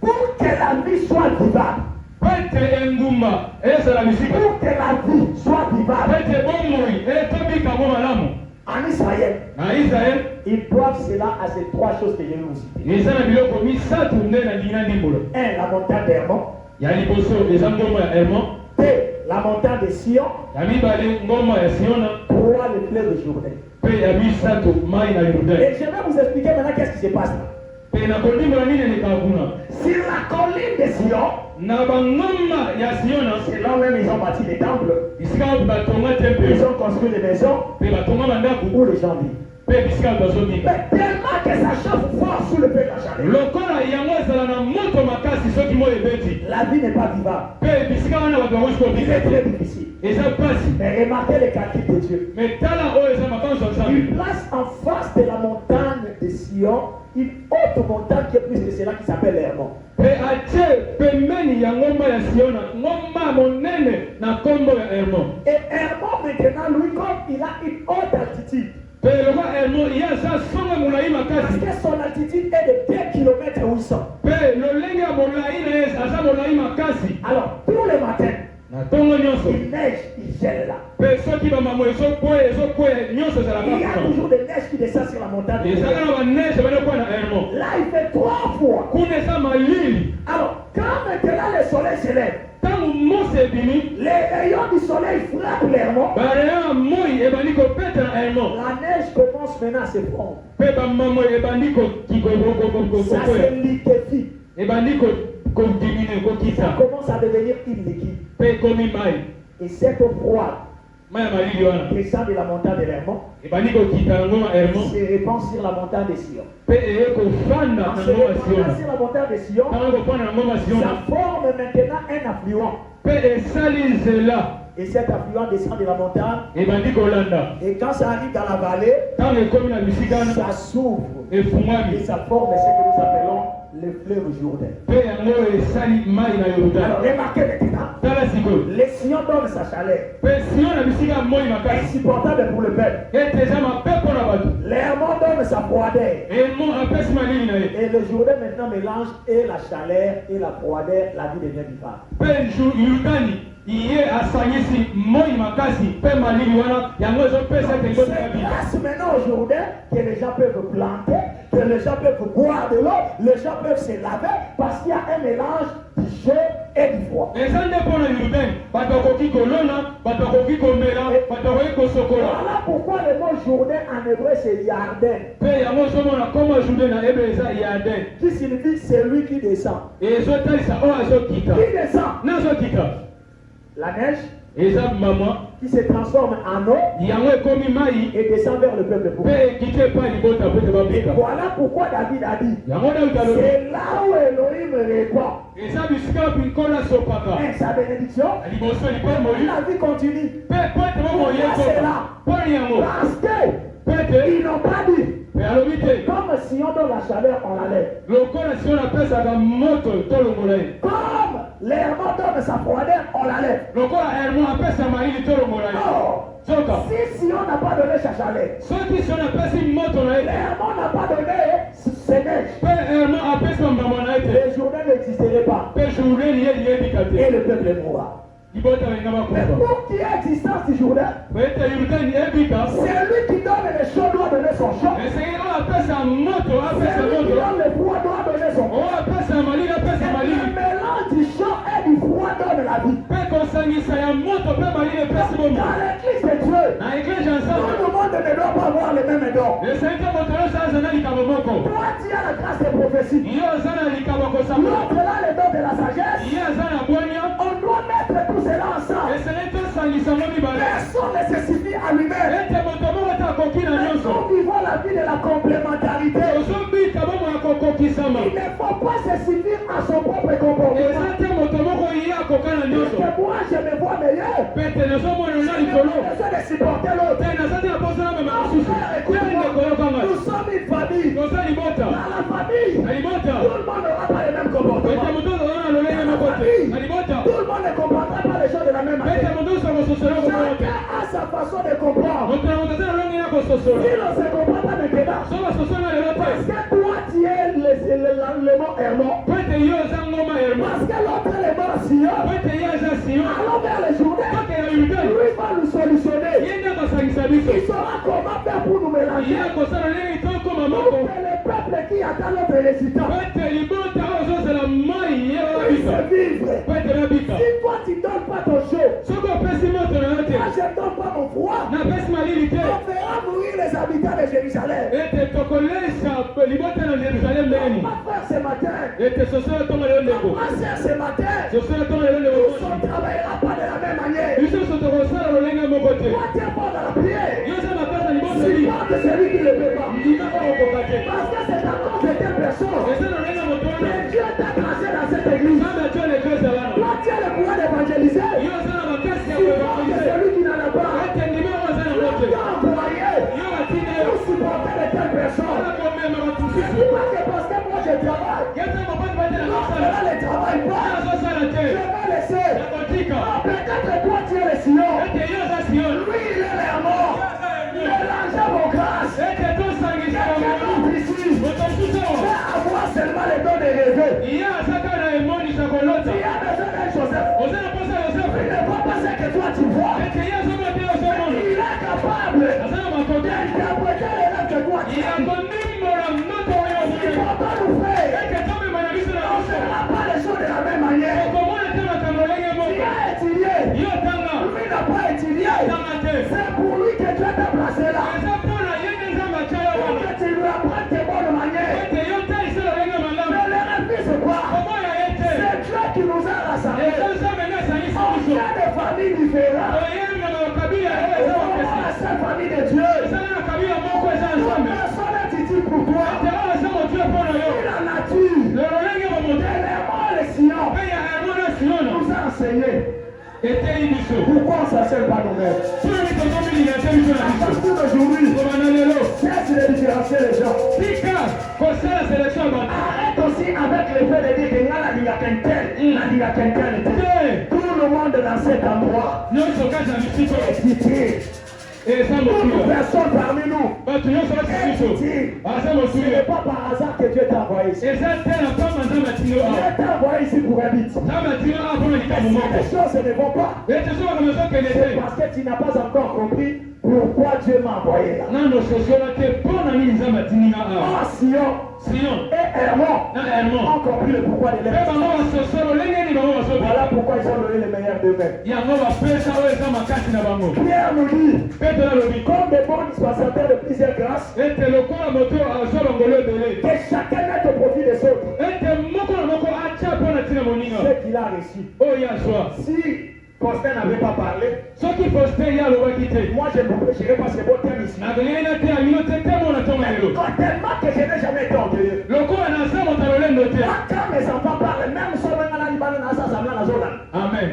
Pour que la vie soit vivable, po ete engumba ezala bisika, pour que la vie soit po vivable ete bomoi etobikamo malamu en Israël, na Israele, ils doivent cela à ces trois choses que je vais vous citer. eza na biloko misatu nde na ndinga ndimbola. Un, la montagne d'Hermon. Ya liboso eza ngoma ya Hermon, Deux, la montagne de Sion. ya mibale ngoma ya Siona, Trois, le fleuve de Jourdain. pe ya misatu mai na Yordani. Et je vais vous expliquer maintenant qu'est-ce qui se passe là. Pe na kondimbola nini elekaka kuna Sur la colline de Sion, na bangoma ya Siona, c'est là même ils ont bâti des temples, bisika batonga temple, ils ont construit des maisons pe batonga bandako, où les gens vivent. pe bisika bazobika. Mais tellement que ça chauffe fort sous le feu de la chaleur, Lokola yango ezala na moto makasi soki moi ebeti, la vie n'est pas vivable. pe bisika wana bato bakoki Il kobika est te. très difficile. Eza pasi. Mais remarquez les calculs de Dieu. Mais tala oyo eza makanzo ya Il Nzambe. place en face de la montagne de Sion une autre montagne qui est plus que cela qui s'appelle Hermon. Pe atie pembeni ya ngomba ya Siona, ngomba monene na kombo ya Hermon. Et Hermon maintenant, lui, comme il a une haute altitude, Pe loka Hermon ye aza songo molai parce makasi. que son altitude est de 2 km 800. Pe lolenge ya molai na ye aza molai makasi. Alors, tous les matins, Na ntongo nyonso. il neige, il gèle là. Pe soki bamamo ezokweya nyonso ezalaka Il y a kuna. toujours des neiges qui descendent sur la montagne. Ezaka na baneige banakuwa na Hermon. Là, il fait 3 fois. Kuna eza malili. Alors, quand maintenant le soleil se lève, Ntango mosi ebimi, les rayons du soleil frappent l'Hermon. bareyo ya moi ebandi kopeta na Hermon. La neige commence maintenant à se fondre. Pe bamamo ebandi Ça se liquéfie. ebandi kodimine Ça kokita commence à devenir une liquide. pe ekomi mai Et cette eau froide mai ya malili wana descend de la montagne de l'Hermon, ebandi kokita na ngoma Hermon se répand sur la montagne de Sion. pe eye kofanda En na se ngoma répandant Siona. sur la montagne de Sion, Ntango ekofanda na ngoma ça Siona forme maintenant un affluent. pe esali nzela Et cet affluent descend de la montagne. ebandi kolanda. Et quand ça arrive dans la vallée, Ntango ekomi na bisika wana ça s'ouvre. Et efungwami ça forme ce que nous appelons le fleuve Jourdain. pe yango esali mai na Alors Yordani. remarquez maintenant, Tala sikoyo les Sion donne sa chaleur. pe Siona bisika ya moi makasi Insupportable pour le peuple. ete eza mabe mpo na bato. L'Hermon donne sa froideur. Hermon apesi malili na ye Et le Jourdain maintenant mélange et la chaleur et la froideur, la vie devient vivable. pe Yordani ye asangisi moi makasi pe malili wana yango ezopesa ete C'est ekoteka bika. grâce maintenant au Jourdain que les gens peuvent planter, que les gens peuvent boire de l'eau, les gens peuvent se laver parce qu'il y a un mélange du chaud et du froid. eza nde mpo na Yordani bato bakoki kolona, bato bakoki komela, bato bakoki kosokola. Voilà pourquoi le mot Jourdain en hébreu c'est Yarden, Pe yango ozomona koma Jude na ebe eza Yarden. qui signifie celui qui descend. Ezotalisa oyo azokita. Qui descend? Nazokita La neige eza mama qui se transforme en eau yango ekomi mai et descend vers le peuple pour. pe ekiti epai libota po ete Et babika. voilà pourquoi David a dit, Yango Daudi alobi c'est là où Elohim répond eza bisika wapi nkolo asopaka sa bénédiction. na liboso lipemoli La vie continue. pe po ete moko yekoka mponi yango Parce que po ete ils n'ont pas dit, pe alobi te comme si on donne la chaleur, on la lève. lokola si ona apesaka moto tolongola ye, Comme l'Hermon donne sa froideur, on la lève. lokola Hermon apesa malili tolongola ye. Oh, Soka si on n'a pas donné sa chaleur, soki si ona apesi moto na ye l'Hermon n'a pas donné ses neiges, pe Hermon apesa mbama na ye te, les journées n'existeraient pas pe journée ye liyebika et te, le peuple mourra. libota balinga Mais bakufa. pour qu'il y ait existence du journée, Po ete Yordani ebika c'est lui qui donne le chaud doit donner son chaud. esengeli oyo apesa moto C'est apesa lui qui moto, donne le froid doit donner son froid. oyo apesa malili apesa Le malili, mélange du chaud et du froid donne la vie. pe kosangisa ya moto pe malili epesi bomo. Dans l'église de Dieu, Na eglise ya tout Nzambe le monde ne doit pas avoir le mêmes dons. Toi, esengeli moto nyonso aza na likambo moko tu as la grâce de prophétie. ye aza na likambo ya kosakola L'autre là, le don de la sagesse. ye aza na bwania On doit mettre tout cela ensemble. esengeli tosangisa ngo mibale Personne ne se suffit à lui-même. ete moto moko te akoki na Mais nyonso nous vivons la vie de la complémentarité. ozobika bomo ya kokokisama Il ne faut pas se suffire à son propre comportement. eza te moto moko ye akoka na nyonso Que moi, je me vois meilleur. pete nazomona na Je n'ai likolo pas besoin de supporter l'autre. te naza te na poso na mema mosusu te ndekoyokanga Nous sommes une famille. toza libota Dans la famille, na libota tout le monde n'aura pas le même ete comportement. moto oza na lolenge moko te na libota Tout le monde ne comprendra pas les choses de la même ete manière. moto oso kososola kokola te Chacun a sa façon de comprendre. moto na moto aza na lolenge ya kososola Si l'on se comprend pas maintenant, so basosola lelo te parce que toi tu es le mot Hermon, po ete yo oza ngoma herma parce que l'autre est le mot Sion, po ete ye aza sion allons vers les journées. toke ya yudani Lui va nous solutionner. ye nde akosangisa biso Il saura comment faire pour nous ye mélanger. akosala ndenge tokoma Pour moko que le peuple qui attend notre résultat po ete libota oyo ozozela mai ye puisse babika vivre. po ete babika Si toi tu ne donnes pas ton show, soki opesi moto na yo te moi je ne donne pas mon foi, napesi malili te on fera mourir les habitants de Jérusalem. ete tokolesa libota na Yerusalemu ndenge nini Ma frère, ce matin, ete sosola tonga lelo ndeko ma soeur, ce matin, sosola tonga lelo ndeko nous ne travaillera pas de la même manière. biso so tokosala lolenge moko te Toi, tu es bon dans la prière. yo oza makasi na libota li Supporte celui qui ne le peut pas. ndima bakokoka te Parce que c'est à cause de telle personne eza na lolenge moto wana que Dieu t'a placé dans cette église. nzambe atyo legrese wana Toi, tu as le pouvoir d'évangéliser. yo oza na makasi ya Supporte koevangelize celui qui n'en a pas. ete ndima oyo aza na Toi, mote tu as employé yo batina yo pour supporter de telles personnes. wana komema Je batususu dis pas que parce que moi je travaille, yete mopati batela l'autre kosala là ne travaille pas. azosala Je te vais laisser. nakotika Ah, peut-être toi tu es le Sion. ete yo oza sion Lui il est le mort. Mélangez vos grâces. ete tosangisa Quelqu'un bango d'autre ici moto mosusu awa peut avoir seulement le don de rêver. ye azaka na emonisa kolota Il y a besoin d'un Joseph. oza na posa Il yosefu ne voit pas ce que toi tu vois. ete ye azomate ozomona Il est capable aza na makoki d'interpréter les rêves que toi tu ye as. akondimbola moto oyo Il omoni ne va pas nous faire. ete tomema na biso na On ne biso fera pas les choses de la même manière. okomona te makambo ndenge Tu moko as étudié. yo tanga Lui n'a pas étudié. tanga te C'est pour lui que Dieu t'a placé là. eza mpona ye nde nzambe atya yo Pour wana que tu lui apprennes tes bonnes manières. ete yo talisa lolenge malamu Mais le rêve, c'est quoi? komoya ye te C'est Dieu qui nous a rassemblés. eza nzambe nde asangisi On biso vient de familles différentes. oyenga na bakabila oyo Et eza on bapesi voit la seule famille de Dieu. ezala na kabila moko eza Toute nzambe personne est utile pour toi. ete oyo eza motuya mpona yo Et la nature le lolenge bamoto tellement le Sion mpe ya emona siona nous a enseigné eteyi biso pourquoi on ne s'assure pas nous-mêmes. soki tozomilinga te biso na À biso partir d'aujourd'hui, kobanda lelo cesse de différencier les gens. tika kosala selection ya bato Arrête aussi avec le fait de dire que nga nalingaka tel, nalingaka tel et tel. te Tout le monde dans cet endroit nyonso kati na bisiko est utile. eza Toute motuya personne parmi nous bato nyonso kati na est biso utile. aza Ce motuya n'est pas par hasard que Dieu t'a envoyé ici. eza te na pamba nzambe atino awa Dieu t'a envoyé ici pour un but. nzambe atino awa mpona Et likambo si moko les choses ne vont pas, ete so makambo ezokende te c'est parce que tu n'as pas encore compris pourquoi Dieu m'a envoyé là. nano sosola te mpona nini nzambe atininga awa Oh, Sion sion et Hermon na hermon ont compris le pourquoi de mpe leur bango basosolo ndenge nini bango basobi Voilà pourquoi ils ont donné le meilleur d'eux-mêmes. yango bapesa oyo eza makasi na bango Pierre nous dit, petro alobi comme des bons dispensateurs de plusieurs grâces, ete lokola moto azwa bangolo ebele que chacun mette au profit des autres ete moko na moko atya mpo na ntina moninga ce qu'il a reçu. oyo azwa Si Constant n'avait pas parlé, soki poste ye alobaki te moi je ne vous prêcherai pas ce bon terme ici. nakolingi nateya bino te te mona ntongo lelo Tellement que je n'ai jamais été orgueilleux. lokola naza moto alolendo te Moi, quand mes enfants parlent, même si on a dit dans la zone, amen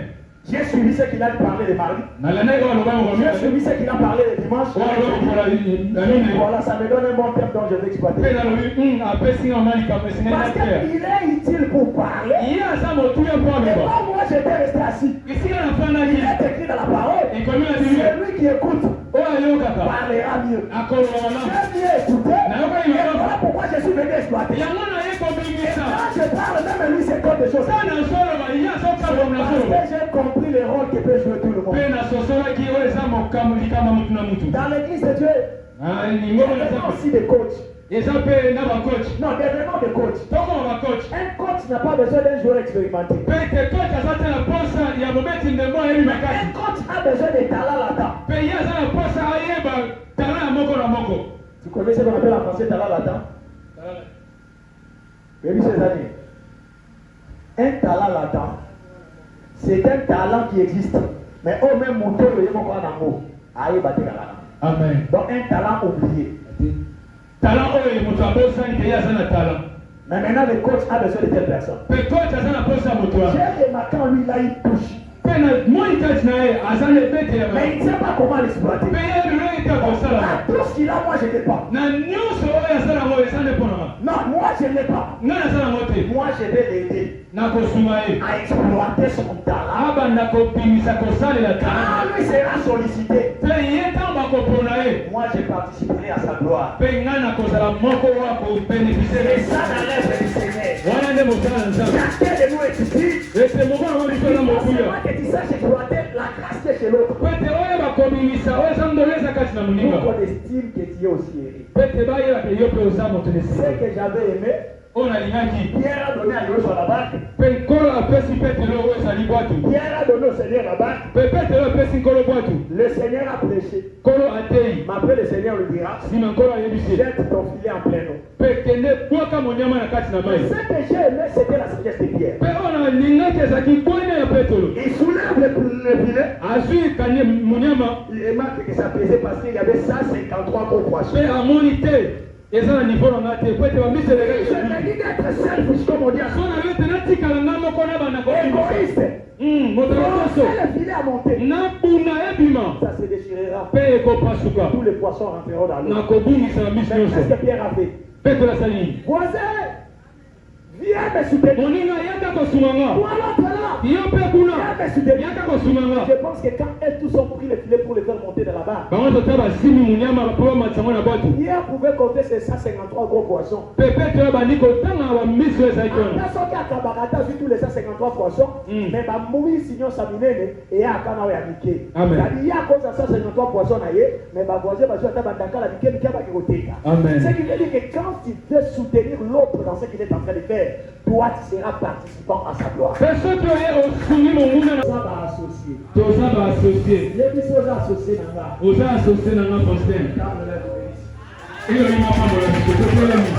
j'ai suivi ce qu'il a parlé le mardi. nalandaki oyo aloba J'ai mokomi suivi ce qu'il a parlé le dimanche. oyo aloba mokola amine Voilà, ça me donne un bon terme dont je vais exploiter. mpe nalobi apesinga ona likambo esengeli Parce nateya qu'il est utile pour parler. ye aza motuya mpo Et aloba moi, j'étais resté assis. esika Il nafandaki est écrit dans la parole. ekomi na biblia Celui qui écoute oyo ayokaka parlera mieux. akoloba malamu J'ai mieux écouté. Et voilà pourquoi je suis venu exploiter. yango naye kobimisa Quand je parle, même lui, c'est comme des choses. sa nazoloba ye azokaloma Parce nazoloba que j'ai compris le rôle que peut jouer tout le monde. mpe nasosolaki oyo eza mokambo likambo mutu na mutu Dans l'église de Dieu, il y lingombo a eza aussi des coachs. eza mpe na bacoach Non, des vraiment des coachs. tokoma bacoach Un coach n'a pas besoin d'un joueur expérimenté. mpe te coach aza te na posa ya mobeti ndembo ayebi Un makasi coach a besoin de talent latent. mpe ye aza na posa ayeba tala ya moko na moko Tu connais ce qu'on appelle en français talent latent? Oui, ces années. Un talent latent, c'est un talent qui existe. Mais au même moment, le yémo quoi dans mot. Aïe, batte la. Amen. Donc un talent oublié. Talent oyo moto abosa nte ya sana talent. Mais maintenant le coach a besoin de telle personne. Pe coach azana posa moto. J'ai remarqué en lui là il touche. Pe na moi coach na e azana bete ya. Mais il ne sait pas comment l'exploiter. Pe ye le ita ko sala. Tout ce qu'il a, moi je ne l'ai pas. Na nyuso oyo sala mo esane pona. Non, moi je ne l'ai pas. Ngana sala mote. Moi je vais l'aider Na ko sumaye. à exploiter son talent. Aba na ko bimisa ko sala la Quand talent. lui sera sollicité, Pe ye tamba ko pona e. moi je participerai à sa gloire. Pe ngana ko sala moko wa ko bénéficier. Et ça dans l'œuvre du Seigneur. Wana nde mosala nzambe. Chacun de nous est ici. Ese moko na Il mosala faut mokuya. seulement que tu saches exploiter la grâce qui est chez l'autre. Pete oyo bakobimisa oyo ezamdoleza kati na Pour moninga. qu'on estime que tu es aussi aimé. Pete bayeba ke yo mpe oza moto Ce lesika que j'avais aimé, oyo nalingaki. Pierre a donné à Dieu sur la barque. Mpe nkolo apesi petelo oyo ezali bwatu. Pierre a donné au Seigneur la barque. Mpe petelo apesi nkolo bwatu. Le Seigneur a prêché. Nkolo ateyi. Mais après le Seigneur lui dira, Nsima nkolo ayebisi. jette ton filet en plein eau. Mpe kende bwaka monyama na kati na mai. Ce que j'ai aimé, c'était la sagesse de Pierre. Mpe oyo nalingaki ezalaki bwanya ya petelo. Il soulève le filet. azwi kanye monyama. Il remarque que ça pesait parce qu'il y avait 153 gros poissons. Mpe amoni te eza na niveau na nga te po ete Je bamiseleka me dis d'être selfish, comme on dit à so na yo te natikala nga moko na bana égoïste. moto Forcer nyonso le filet à monter. nabuna ebima Ça se déchirera. mpe ekopasuka Tous les poissons rentreront dans l'eau. nakobungisa na biso Mais nyonso qu'est-ce que Pierre a fait? mpe tolasali nini Voisin, viens me soutenir. moninga yaka kosunga nga Toi l'autre là. yo mpe kuna Viens me soutenir. yaka kosunga nga Je pense que quand elles tous ont pris le filet pour le faire monter dans la barre, bango tota basimi monyama mpo bamatisango na bwato Pierre pouvait compter ces 153 gros poissons. mpe petelo bandi kotanga na bamiso ezalaki En wana personne qui a Kabarata vu tous les 153 poissons, mais ma mouille signor Saminene et à Kana ou Yamike. Amen. Il y a cause à 153 poissons naïe, mais ma voisine va jouer à Tabandaka la Mike Mike Bakoteka. Amen. Ce qui veut dire que quand tu veux soutenir l'autre dans ce qu'il est en train de faire, toi tu seras participant à sa gloire. mpe soki oye osungi monguna Ça va associer. toza baasocie Les bisous oza associés dans la. oza asocie na nga postel Dans le lèvre. iyo imapambola biso totelemi